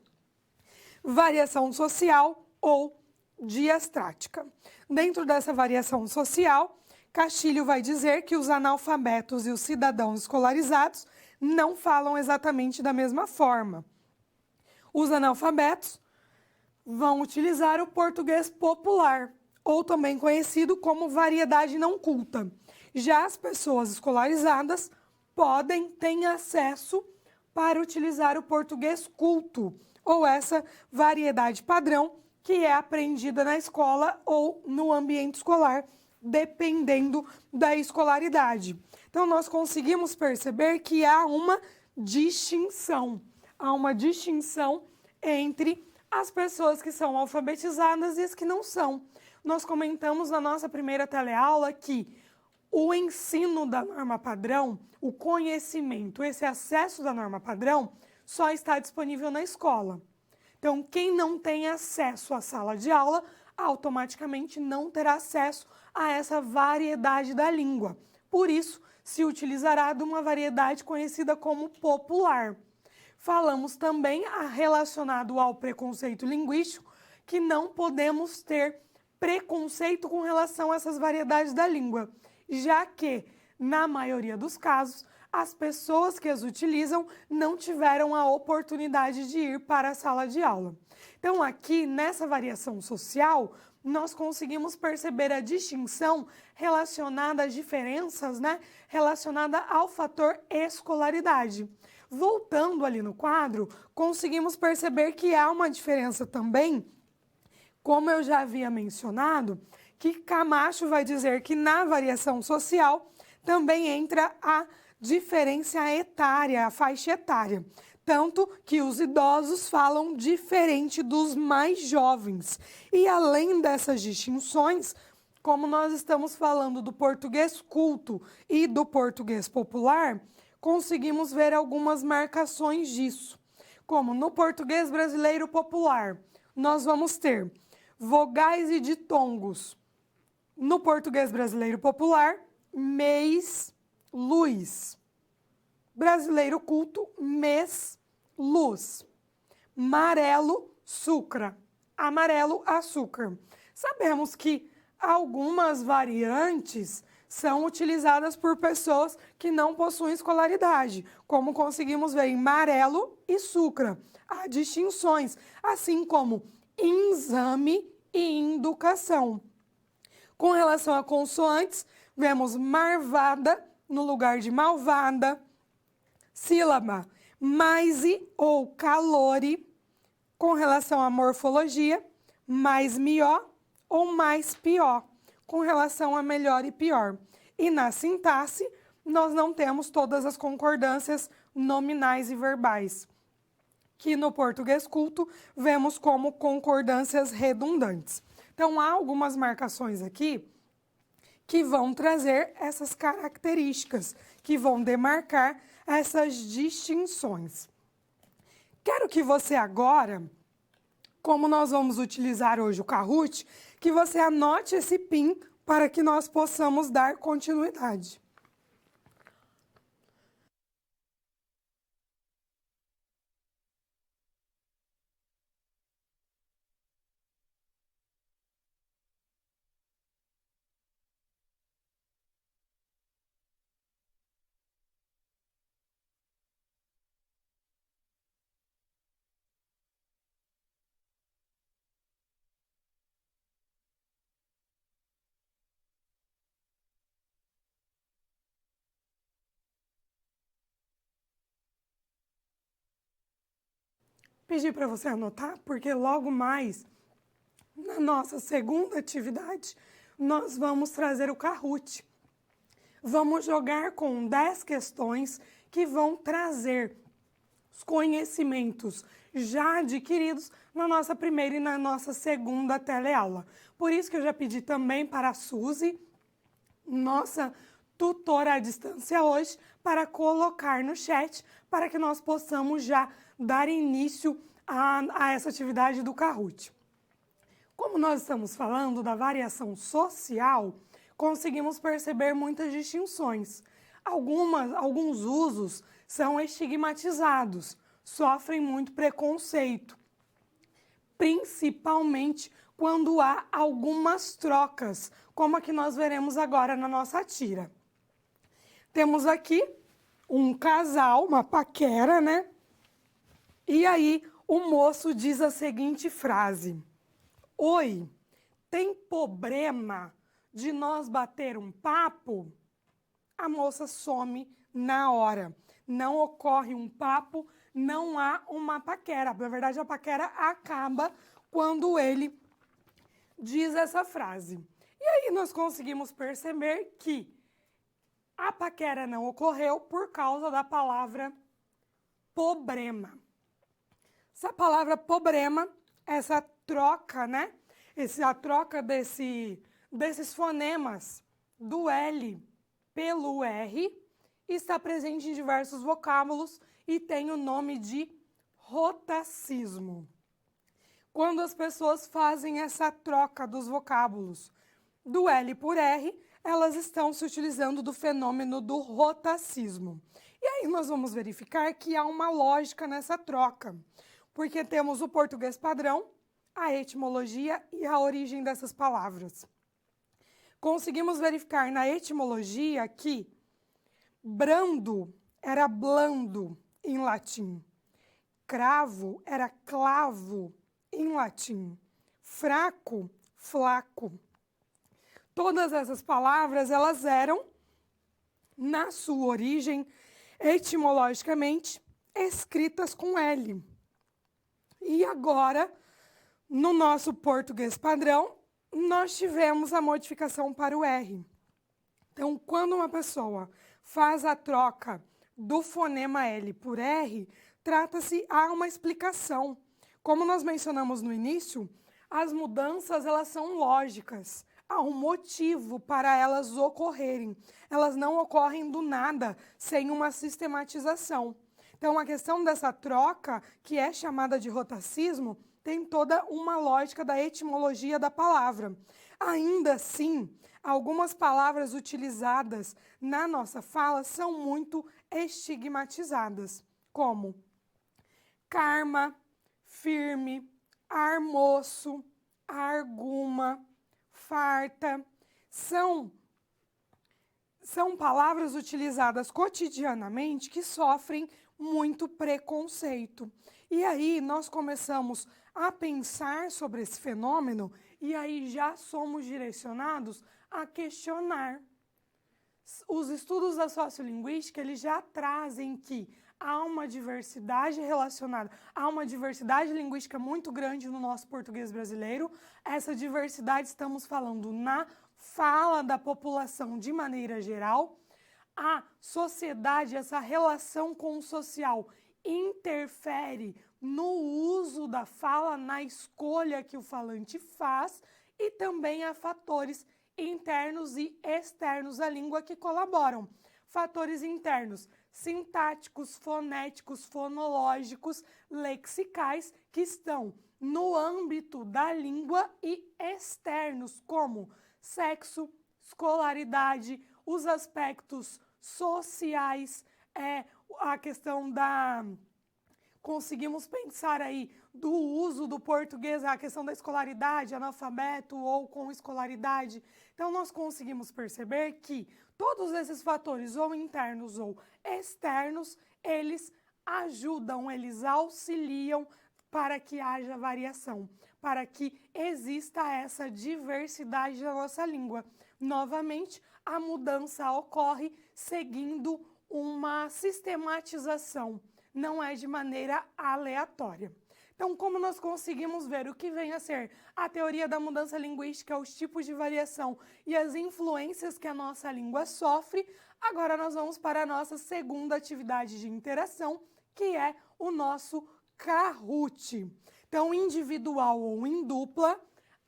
variação social ou diastrática. Dentro dessa variação social, Castilho vai dizer que os analfabetos e os cidadãos escolarizados não falam exatamente da mesma forma. Os analfabetos vão utilizar o português popular, ou também conhecido como variedade não culta. Já as pessoas escolarizadas têm acesso para utilizar o português culto, ou essa variedade padrão que é aprendida na escola ou no ambiente escolar, dependendo da escolaridade. Então, nós conseguimos perceber que há uma distinção. Há uma distinção entre as pessoas que são alfabetizadas e as que não são. Nós comentamos na nossa primeira teleaula que o ensino da norma padrão, o conhecimento, esse acesso da norma padrão, só está disponível na escola. Então, quem não tem acesso à sala de aula, automaticamente não terá acesso a essa variedade da língua. Por isso, se utilizará de uma variedade conhecida como popular. Falamos também, relacionado ao preconceito linguístico, que não podemos ter preconceito com relação a essas variedades da língua, já que, na maioria dos casos, as pessoas que as utilizam não tiveram a oportunidade de ir para a sala de aula. Então, aqui, nessa variação social, nós conseguimos perceber a distinção relacionada às diferenças, relacionada ao fator escolaridade. Voltando ali no quadro, conseguimos perceber que há uma diferença também, como eu já havia mencionado, que Camacho vai dizer que na variação social também entra a diferença etária, a faixa etária. Tanto que os idosos falam diferente dos mais jovens. E além dessas distinções, como nós estamos falando do português culto e do português popular, conseguimos ver algumas marcações disso. Como no português brasileiro popular, nós vamos ter vogais e ditongos. No português brasileiro popular, mês, luz. Brasileiro culto, mês, luz. Marelo, sucra. Amarelo, açúcar. Sabemos que algumas variantes são utilizadas por pessoas que não possuem escolaridade, como conseguimos ver em marelo e sucra. Há distinções, assim como exame e educação. Com relação a consoantes, vemos marvada no lugar de malvada, sílaba maise ou calore. Com relação à morfologia, mais mió ou mais pior, com relação a melhor e pior. E na sintaxe, nós não temos todas as concordâncias nominais e verbais, que no português culto vemos como concordâncias redundantes. Então, há algumas marcações aqui que vão trazer essas características, que vão demarcar essas distinções. Quero que você agora, como nós vamos utilizar hoje o Kahoot, que você anote esse PIN para que nós possamos dar continuidade. Pedi para você anotar, porque logo mais, na nossa segunda atividade, nós vamos trazer o Kahoot. Vamos jogar com 10 questões que vão trazer os conhecimentos já adquiridos na nossa primeira e na nossa segunda teleaula. Por isso que eu já pedi também para a Suzy, nossa tutora à distância hoje, para colocar no chat, para que nós possamos já dar início a essa atividade do Kahoot. Como nós estamos falando da variação social, conseguimos perceber muitas distinções. Alguns usos são estigmatizados, sofrem muito preconceito, principalmente quando há algumas trocas, como a que nós veremos agora na nossa tira. Temos aqui um casal, uma paquera, né? E aí o moço diz a seguinte frase: oi, tem problema de nós bater um papo? A moça some na hora. Não ocorre um papo, não há uma paquera. Na verdade, a paquera acaba quando ele diz essa frase. E aí nós conseguimos perceber que a paquera não ocorreu por causa da palavra problema. Essa palavra problema, essa troca, né? A troca desses fonemas do L pelo R está presente em diversos vocábulos e tem o nome de rotacismo. Quando as pessoas fazem essa troca dos vocábulos do L por R, elas estão se utilizando do fenômeno do rotacismo. E aí nós vamos verificar que há uma lógica nessa troca, porque temos o português padrão, a etimologia e a origem dessas palavras. Conseguimos verificar na etimologia que brando era blando em latim, cravo era clavo em latim, fraco, flaco. Todas essas palavras, elas eram, na sua origem, etimologicamente, escritas com L. E agora, no nosso português padrão, nós tivemos a modificação para o R. Então, quando uma pessoa faz a troca do fonema L por R, há uma explicação. Como nós mencionamos no início, as mudanças elas são lógicas. Há um motivo para elas ocorrerem. Elas não ocorrem do nada, sem uma sistematização. Então, a questão dessa troca, que é chamada de rotacismo, tem toda uma lógica da etimologia da palavra. Ainda assim, algumas palavras utilizadas na nossa fala são muito estigmatizadas, como karma, firme, armoço, arguma, farta. São palavras utilizadas cotidianamente que sofrem muito preconceito. E aí nós começamos a pensar sobre esse fenômeno e aí já somos direcionados a questionar. Os estudos da sociolinguística, eles já trazem que há uma diversidade relacionada, há uma diversidade linguística muito grande no nosso português brasileiro. Essa diversidade estamos falando na fala da população de maneira geral. A sociedade, essa relação com o social, interfere no uso da fala, na escolha que o falante faz, e também há fatores internos e externos à língua que colaboram. Fatores internos, sintáticos, fonéticos, fonológicos, lexicais, que estão no âmbito da língua, e externos, como sexo, escolaridade, os aspectos sociais, a questão da... Conseguimos pensar aí do uso do português, a questão da escolaridade, analfabeto ou com escolaridade. Então, nós conseguimos perceber que todos esses fatores, ou internos ou externos, eles ajudam, eles auxiliam para que haja variação, para que exista essa diversidade da nossa língua. Novamente, a mudança ocorre seguindo uma sistematização, não é de maneira aleatória. Então, como nós conseguimos ver o que vem a ser a teoria da mudança linguística, os tipos de variação e as influências que a nossa língua sofre, agora nós vamos para a nossa segunda atividade de interação, que é o nosso Kahoot. Então, individual ou em dupla,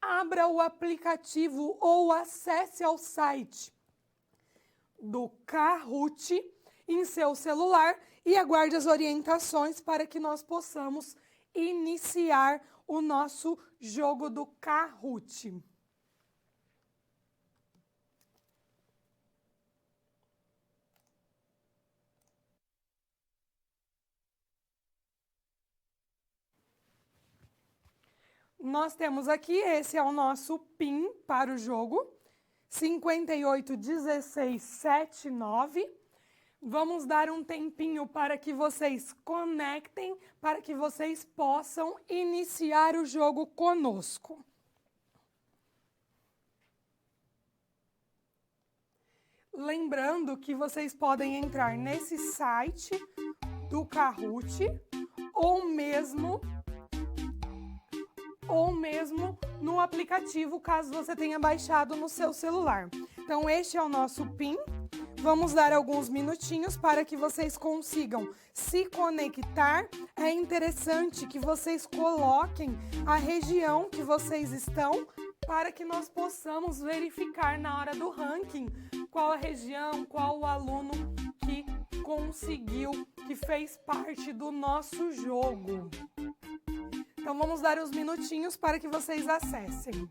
abra o aplicativo ou acesse ao site do Kahoot em seu celular e aguarde as orientações para que nós possamos iniciar o nosso jogo do Kahoot. Nós temos aqui, esse é o nosso PIN para o jogo, 581679. Vamos dar um tempinho para que vocês conectem, para que vocês possam iniciar o jogo conosco. Lembrando que vocês podem entrar nesse site do Kahoot ou mesmo no aplicativo, caso você tenha baixado no seu celular. Então, este é o nosso PIN. Vamos dar alguns minutinhos para que vocês consigam se conectar. É interessante que vocês coloquem a região que vocês estão para que nós possamos verificar na hora do ranking qual a região, qual o aluno que conseguiu, que fez parte do nosso jogo. Então, vamos dar uns minutinhos para que vocês acessem.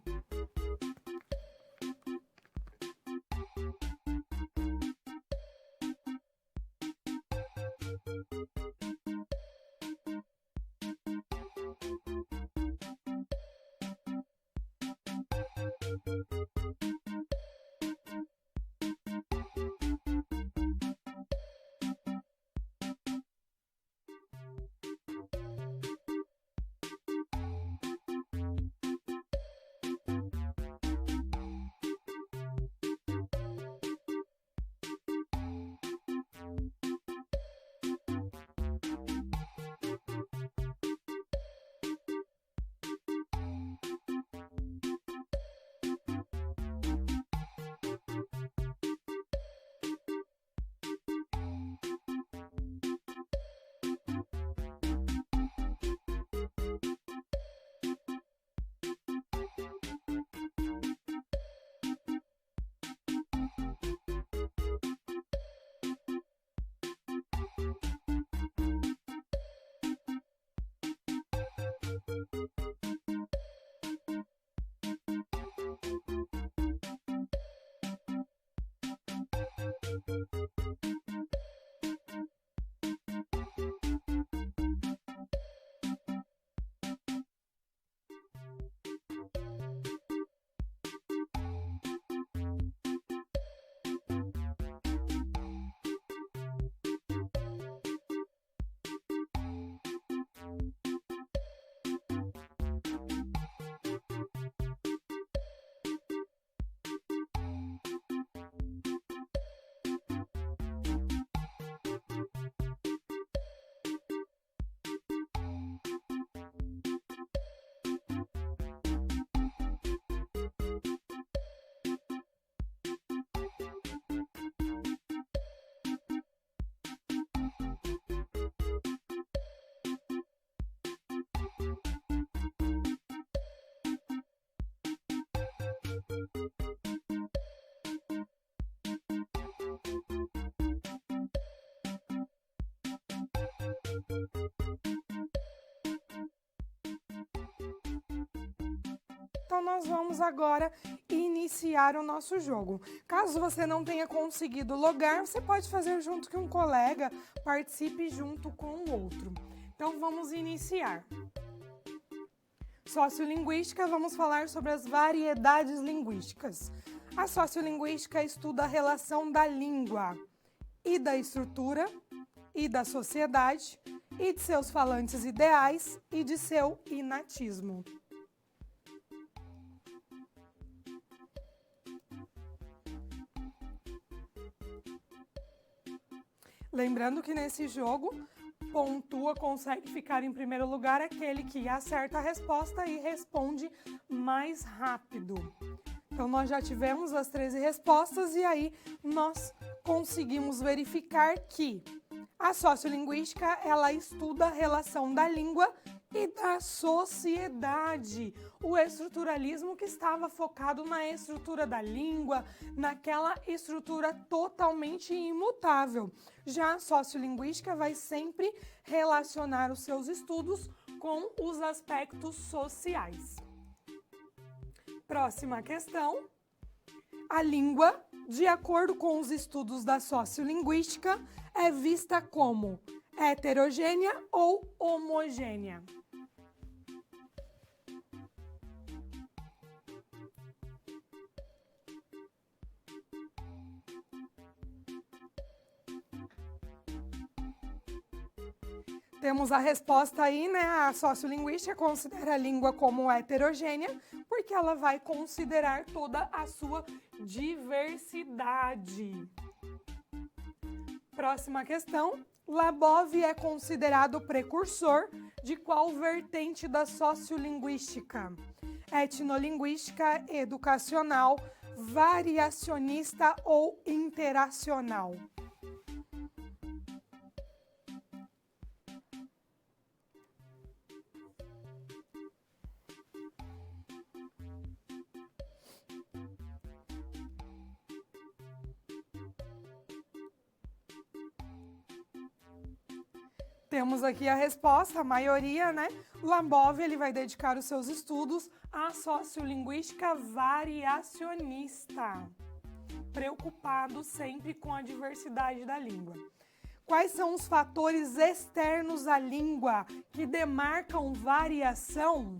Então, nós vamos agora iniciar o nosso jogo. Caso você não tenha conseguido logar, você pode fazer junto com um colega, participe junto com o outro. Então, vamos iniciar. Sociolinguística, vamos falar sobre as variedades linguísticas. A sociolinguística estuda a relação da língua e da estrutura e da sociedade e de seus falantes ideais e de seu inatismo. Lembrando que nesse jogo, pontua, consegue ficar em primeiro lugar aquele que acerta a resposta e responde mais rápido. Então, nós já tivemos as 13 respostas e aí nós conseguimos verificar que a sociolinguística, ela estuda a relação da língua e da sociedade. O estruturalismo que estava focado na estrutura da língua, naquela estrutura totalmente imutável. Já a sociolinguística vai sempre relacionar os seus estudos com os aspectos sociais. Próxima questão. A língua, de acordo com os estudos da sociolinguística, é vista como heterogênea ou homogênea? Temos a resposta aí, né? A sociolinguística considera a língua como heterogênea, porque ela vai considerar toda a sua diversidade. Próxima questão. Labov é considerado precursor de qual vertente da sociolinguística? Etnolinguística, educacional, variacionista ou interacional? Temos aqui a resposta, a maioria, né? Labov, ele vai dedicar os seus estudos à sociolinguística variacionista, preocupado sempre com a diversidade da língua. Quais são os fatores externos à língua que demarcam variação?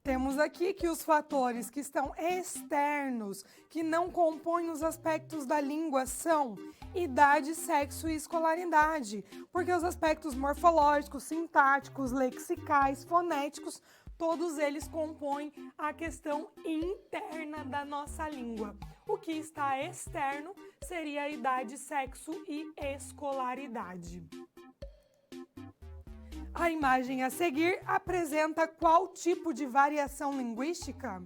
Temos aqui que os fatores que estão externos, que não compõem os aspectos da língua, são idade, sexo e escolaridade, porque os aspectos morfológicos, sintáticos, lexicais, fonéticos, todos eles compõem a questão interna da nossa língua. O que está externo seria a idade, sexo e escolaridade. A imagem a seguir apresenta qual tipo de variação linguística?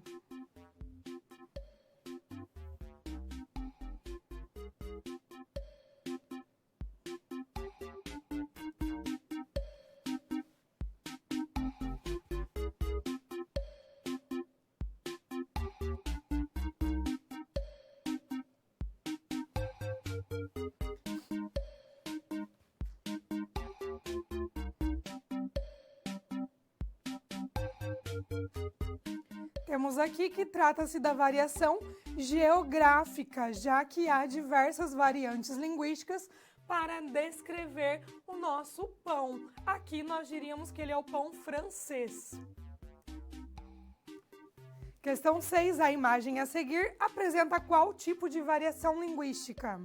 Temos aqui que trata-se da variação geográfica, já que há diversas variantes linguísticas para descrever o nosso pão. Aqui nós diríamos que ele é o pão francês. Questão 6, a imagem a seguir apresenta qual tipo de variação linguística?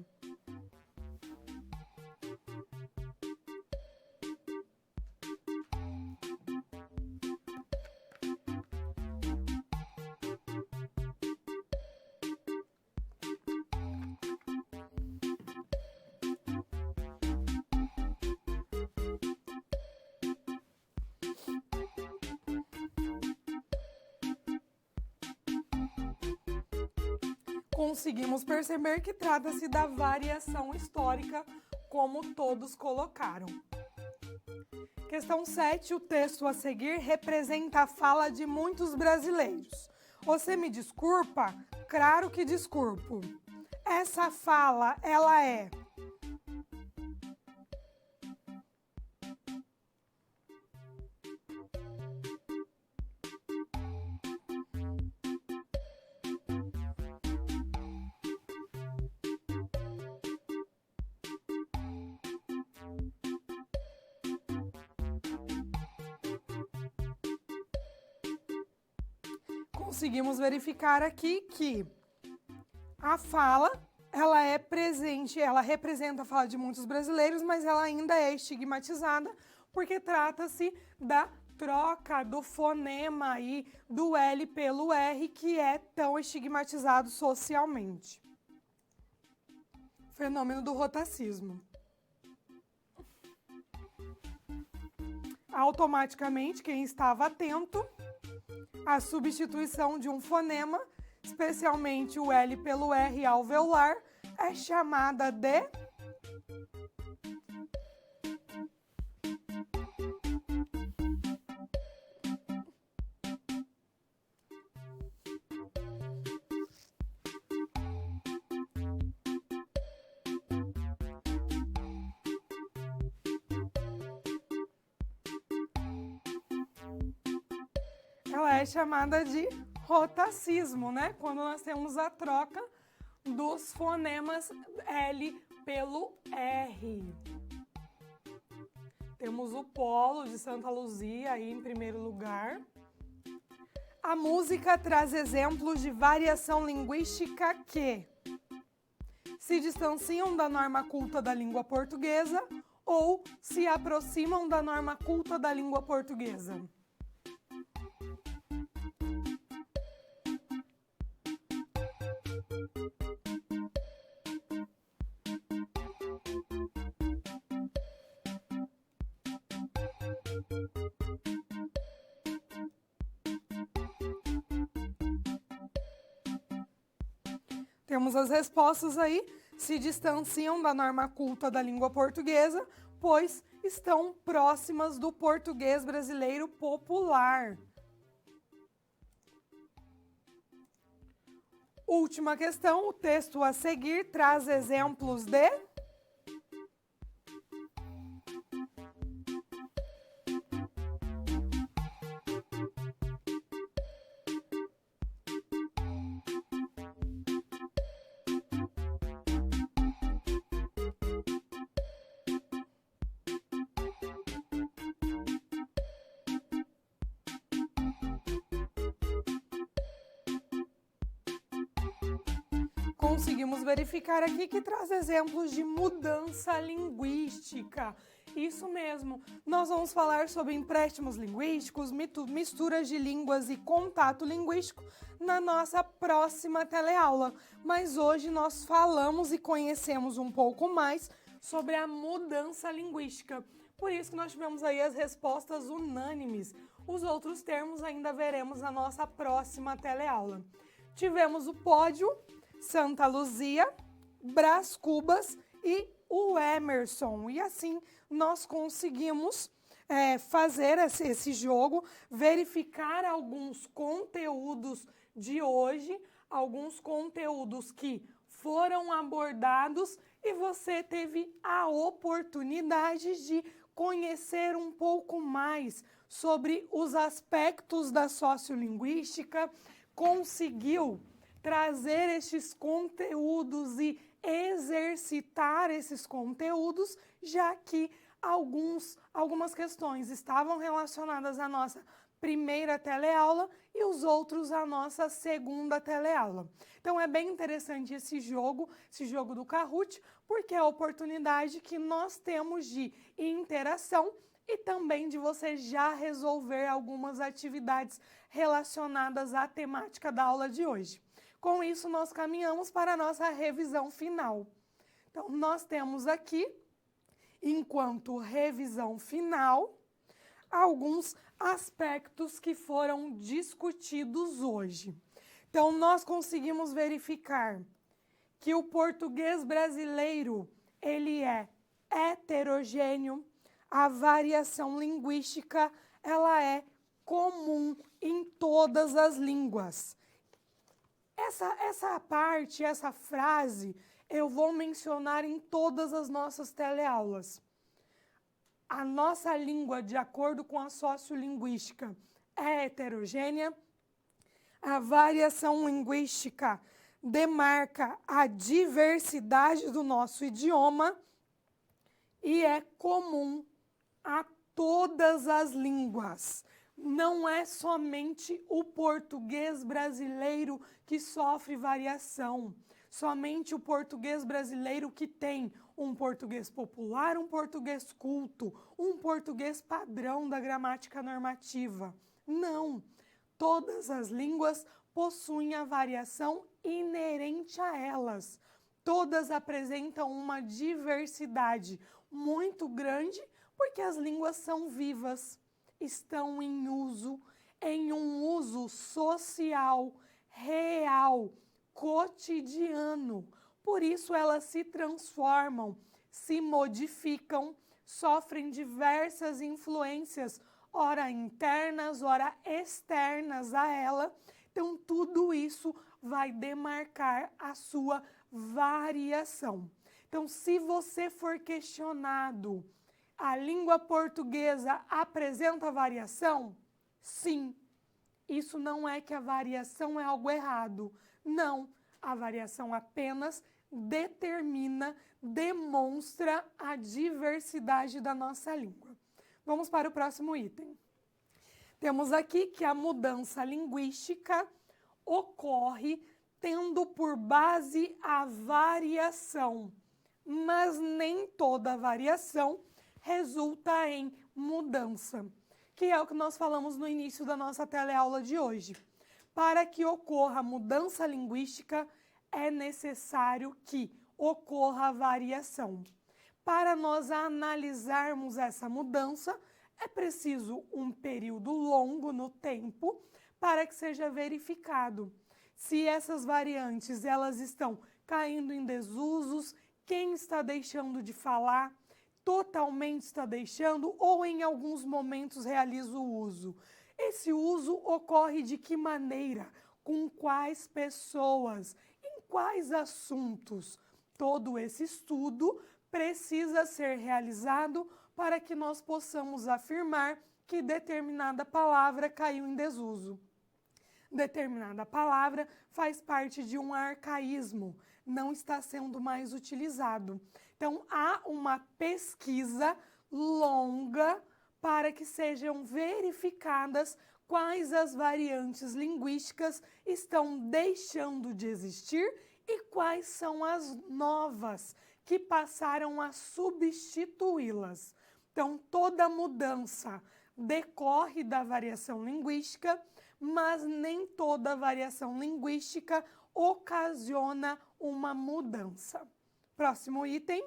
Conseguimos perceber que trata-se da variação histórica, como todos colocaram. Questão 7, o texto a seguir representa a fala de muitos brasileiros. Você me desculpa? Claro que desculpo. Essa fala, ela é... Conseguimos verificar aqui que a fala, ela é presente, ela representa a fala de muitos brasileiros, mas ela ainda é estigmatizada porque trata-se da troca do fonema aí do L pelo R, que é tão estigmatizado socialmente. Fenômeno do rotacismo. Automaticamente, quem estava atento, a substituição de um fonema, especialmente o L pelo R alveolar, é chamada de... Ela é chamada de rotacismo, né? Quando nós temos a troca dos fonemas L pelo R. Temos o Polo de Santa Luzia aí em primeiro lugar. A música traz exemplos de variação linguística que se distanciam da norma culta da língua portuguesa ou se aproximam da norma culta da língua portuguesa. Temos as respostas aí, se distanciam da norma culta da língua portuguesa, pois estão próximas do português brasileiro popular. Última questão, o texto a seguir traz exemplos de... Conseguimos verificar aqui que traz exemplos de mudança linguística. Isso mesmo, nós vamos falar sobre empréstimos linguísticos, misturas de línguas e contato linguístico na nossa próxima teleaula. Mas hoje nós falamos e conhecemos um pouco mais sobre a mudança linguística. Por isso que nós tivemos aí as respostas unânimes. Os outros termos ainda veremos na nossa próxima teleaula. Tivemos o pódio, Santa Luzia, Brás Cubas e o Emerson. E assim nós conseguimos fazer esse jogo, verificar alguns conteúdos de hoje, alguns conteúdos que foram abordados e você teve a oportunidade de conhecer um pouco mais sobre os aspectos da sociolinguística, conseguiu trazer estes conteúdos e exercitar esses conteúdos, já que algumas questões estavam relacionadas à nossa primeira teleaula e os outros à nossa segunda teleaula. Então é bem interessante esse jogo do Kahoot, porque é a oportunidade que nós temos de interação e também de você já resolver algumas atividades relacionadas à temática da aula de hoje. Com isso, nós caminhamos para a nossa revisão final. Então, nós temos aqui, enquanto revisão final, alguns aspectos que foram discutidos hoje. Então, nós conseguimos verificar que o português brasileiro, ele é heterogêneo, a variação linguística, ela é comum em todas as línguas. Essa frase, eu vou mencionar em todas as nossas teleaulas. A nossa língua, de acordo com a sociolinguística, é heterogênea. A variação linguística demarca a diversidade do nosso idioma e é comum a todas as línguas. Não é somente o português brasileiro que sofre variação. Somente o português brasileiro que tem um português popular, um português culto, um português padrão da gramática normativa. Não. Todas as línguas possuem a variação inerente a elas. Todas apresentam uma diversidade muito grande porque as línguas são vivas, estão em um uso social, real, cotidiano. Por isso elas se transformam, se modificam, sofrem diversas influências, ora internas, ora externas a ela. Então, tudo isso vai demarcar a sua variação. Então, se você for questionado, a língua portuguesa apresenta variação? Sim. Isso não é que a variação é algo errado. Não. A variação apenas determina, demonstra a diversidade da nossa língua. Vamos para o próximo item. Temos aqui que a mudança linguística ocorre tendo por base a variação, mas nem toda variação resulta em mudança, que é o que nós falamos no início da nossa teleaula de hoje. Para que ocorra mudança linguística, é necessário que ocorra variação. Para nós analisarmos essa mudança, é preciso um período longo no tempo para que seja verificado se essas variantes elas estão caindo em desusos, quem está deixando de falar, totalmente está deixando ou em alguns momentos realiza o uso. Esse uso ocorre de que maneira? Com quais pessoas? Em quais assuntos? Todo esse estudo precisa ser realizado para que nós possamos afirmar que determinada palavra caiu em desuso. Determinada palavra faz parte de um arcaísmo, não está sendo mais utilizado. Então, há uma pesquisa longa para que sejam verificadas quais as variantes linguísticas estão deixando de existir e quais são as novas que passaram a substituí-las. Então, toda mudança decorre da variação linguística, mas nem toda variação linguística ocasiona uma mudança. Próximo item.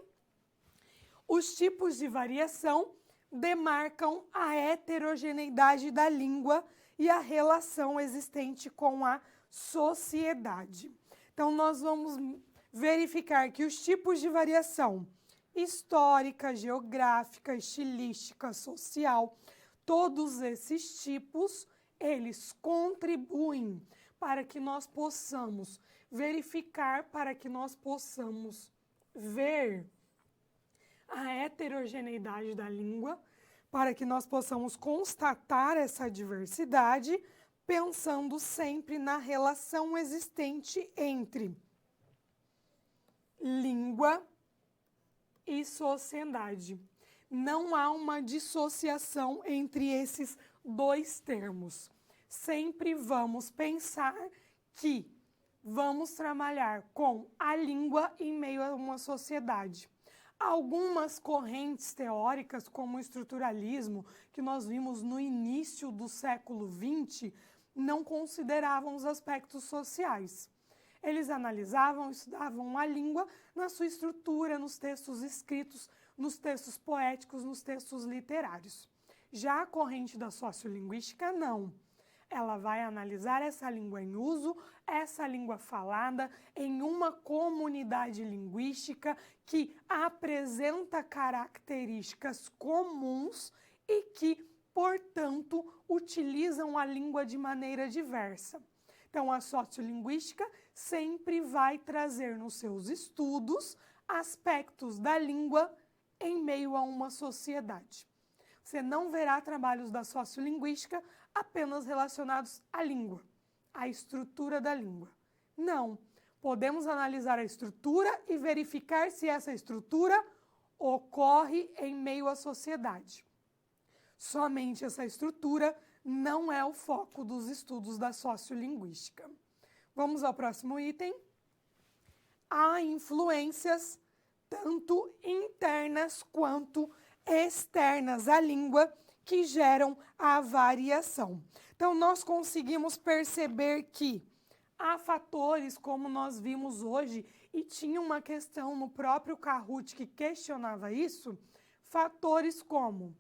Os tipos de variação demarcam a heterogeneidade da língua e a relação existente com a sociedade. Então, nós vamos verificar que os tipos de variação histórica, geográfica, estilística, social, todos esses tipos, eles contribuem para que nós possamos verificar, para que nós possamos ver a heterogeneidade da língua, para que nós possamos constatar essa diversidade, pensando sempre na relação existente entre língua e sociedade. Não há uma dissociação entre esses dois termos. Sempre vamos pensar que vamos trabalhar com a língua em meio a uma sociedade. Algumas correntes teóricas, como o estruturalismo, que nós vimos no início do século XX, não consideravam os aspectos sociais. Eles analisavam, estudavam a língua na sua estrutura, nos textos escritos, nos textos poéticos, nos textos literários. Já a corrente da sociolinguística, não. Ela vai analisar essa língua em uso, essa língua falada em uma comunidade linguística que apresenta características comuns e que, portanto, utilizam a língua de maneira diversa. Então, a sociolinguística sempre vai trazer nos seus estudos aspectos da língua em meio a uma sociedade. Você não verá trabalhos da sociolinguística apenas relacionados à língua, à estrutura da língua. Não, podemos analisar a estrutura e verificar se essa estrutura ocorre em meio à sociedade. Somente essa estrutura não é o foco dos estudos da sociolinguística. Vamos ao próximo item. Há influências tanto internas quanto externas à língua que geram a variação. Então, nós conseguimos perceber que há fatores, como nós vimos hoje, e tinha uma questão no próprio Kahoot que questionava isso, fatores como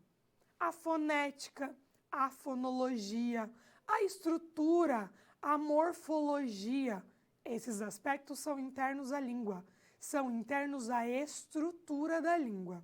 a fonética, a fonologia, a estrutura, a morfologia. Esses aspectos são internos à língua, são internos à estrutura da língua.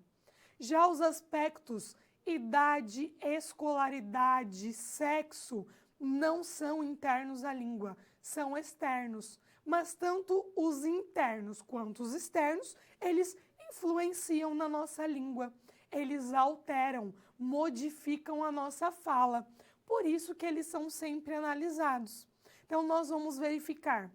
Já os aspectos idade, escolaridade, sexo, não são internos à língua, são externos. Mas tanto os internos quanto os externos, eles influenciam na nossa língua. Eles alteram, modificam a nossa fala. Por isso que eles são sempre analisados. Então, nós vamos verificar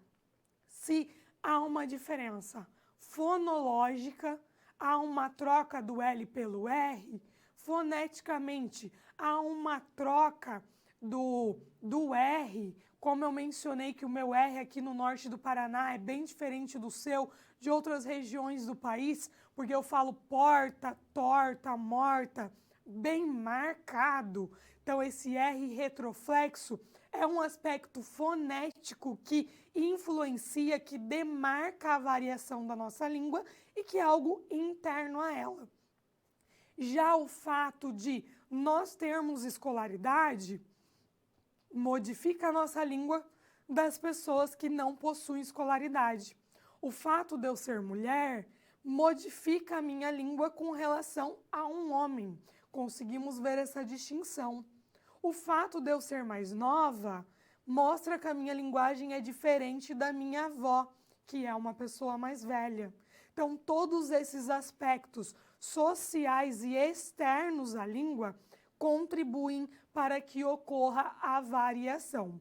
se há uma diferença fonológica, há uma troca do L pelo R, foneticamente, há uma troca do R, como eu mencionei que o meu R aqui no norte do Paraná é bem diferente do seu, de outras regiões do país, porque eu falo porta, torta, morta, bem marcado. Então, esse R retroflexo é um aspecto fonético que influencia, que demarca a variação da nossa língua e que é algo interno a ela. Já o fato de nós termos escolaridade modifica a nossa língua das pessoas que não possuem escolaridade. O fato de eu ser mulher modifica a minha língua com relação a um homem. Conseguimos ver essa distinção. O fato de eu ser mais nova mostra que a minha linguagem é diferente da minha avó, que é uma pessoa mais velha. Então, todos esses aspectos sociais e externos à língua contribuem para que ocorra a variação.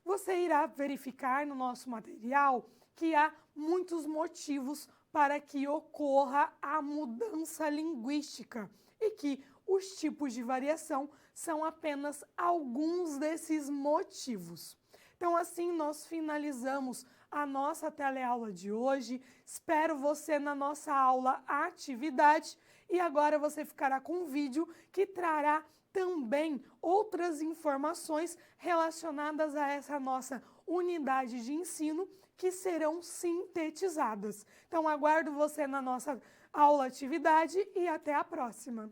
Você irá verificar no nosso material que há muitos motivos para que ocorra a mudança linguística e que os tipos de variação são apenas alguns desses motivos. Então, assim, nós finalizamos a nossa teleaula de hoje. Espero você na nossa aula atividade e agora você ficará com um vídeo que trará também outras informações relacionadas a essa nossa unidade de ensino que serão sintetizadas. Então, aguardo você na nossa aula atividade e até a próxima.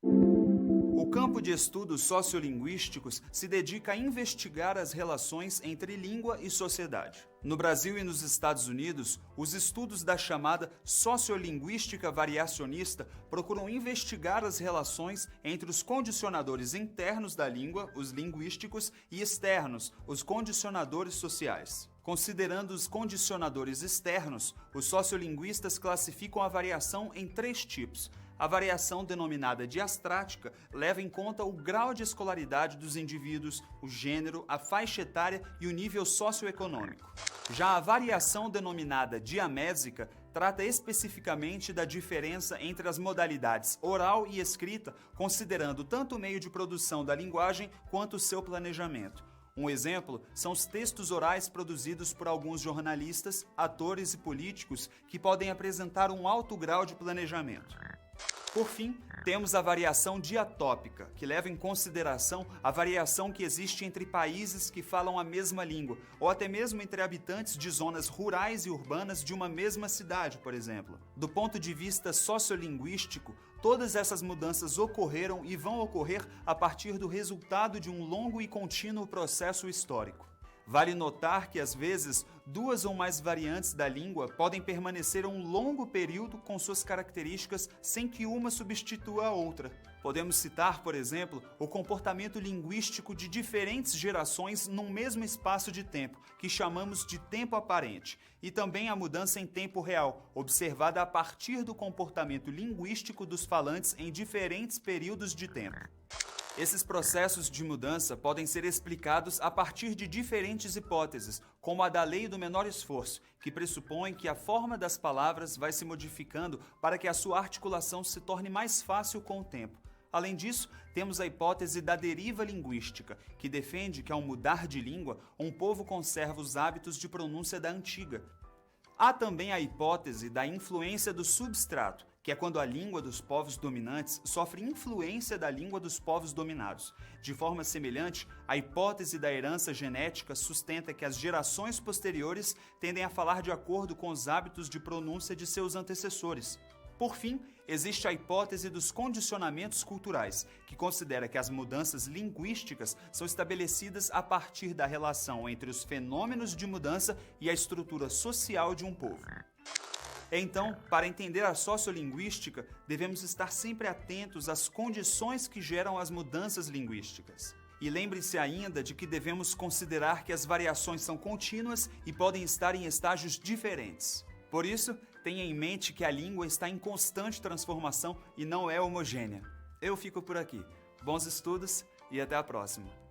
O campo de estudos sociolinguísticos se dedica a investigar as relações entre língua e sociedade. No Brasil e nos Estados Unidos, os estudos da chamada sociolinguística variacionista procuram investigar as relações entre os condicionadores internos da língua, os linguísticos, e externos, os condicionadores sociais. Considerando os condicionadores externos, os sociolinguistas classificam a variação em 3 tipos. A variação denominada diastrática leva em conta o grau de escolaridade dos indivíduos, o gênero, a faixa etária e o nível socioeconômico. Já a variação denominada diamésica trata especificamente da diferença entre as modalidades oral e escrita, considerando tanto o meio de produção da linguagem quanto o seu planejamento. Um exemplo são os textos orais produzidos por alguns jornalistas, atores e políticos que podem apresentar um alto grau de planejamento. Por fim, Temos a variação diatópica, que leva em consideração a variação que existe entre países que falam a mesma língua, ou até mesmo entre habitantes de zonas rurais e urbanas de uma mesma cidade, por exemplo. Do ponto de vista sociolinguístico, todas essas mudanças ocorreram e vão ocorrer a partir do resultado de um longo e contínuo processo histórico. Vale notar que, às vezes, duas ou mais variantes da língua podem permanecer um longo período com suas características sem que uma substitua a outra. Podemos citar, por exemplo, o comportamento linguístico de diferentes gerações num mesmo espaço de tempo, que chamamos de tempo aparente, e também a mudança em tempo real, observada a partir do comportamento linguístico dos falantes em diferentes períodos de tempo. Esses processos de mudança podem ser explicados a partir de diferentes hipóteses, como a da lei do menor esforço, que pressupõe que a forma das palavras vai se modificando para que a sua articulação se torne mais fácil com o tempo. Além disso, temos a hipótese da deriva linguística, que defende que ao mudar de língua, um povo conserva os hábitos de pronúncia da antiga. Há também a hipótese da influência do substrato, que é quando a língua dos povos dominantes sofre influência da língua dos povos dominados. De forma semelhante, a hipótese da herança genética sustenta que as gerações posteriores tendem a falar de acordo com os hábitos de pronúncia de seus antecessores. Por fim, existe a hipótese dos condicionamentos culturais, que considera que as mudanças linguísticas são estabelecidas a partir da relação entre os fenômenos de mudança e a estrutura social de um povo. Então, para entender a sociolinguística, devemos estar sempre atentos às condições que geram as mudanças linguísticas. E lembre-se ainda de que devemos considerar que as variações são contínuas e podem estar em estágios diferentes. Por isso, tenha em mente que a língua está em constante transformação e não é homogênea. Eu fico por aqui. Bons estudos e até a próxima!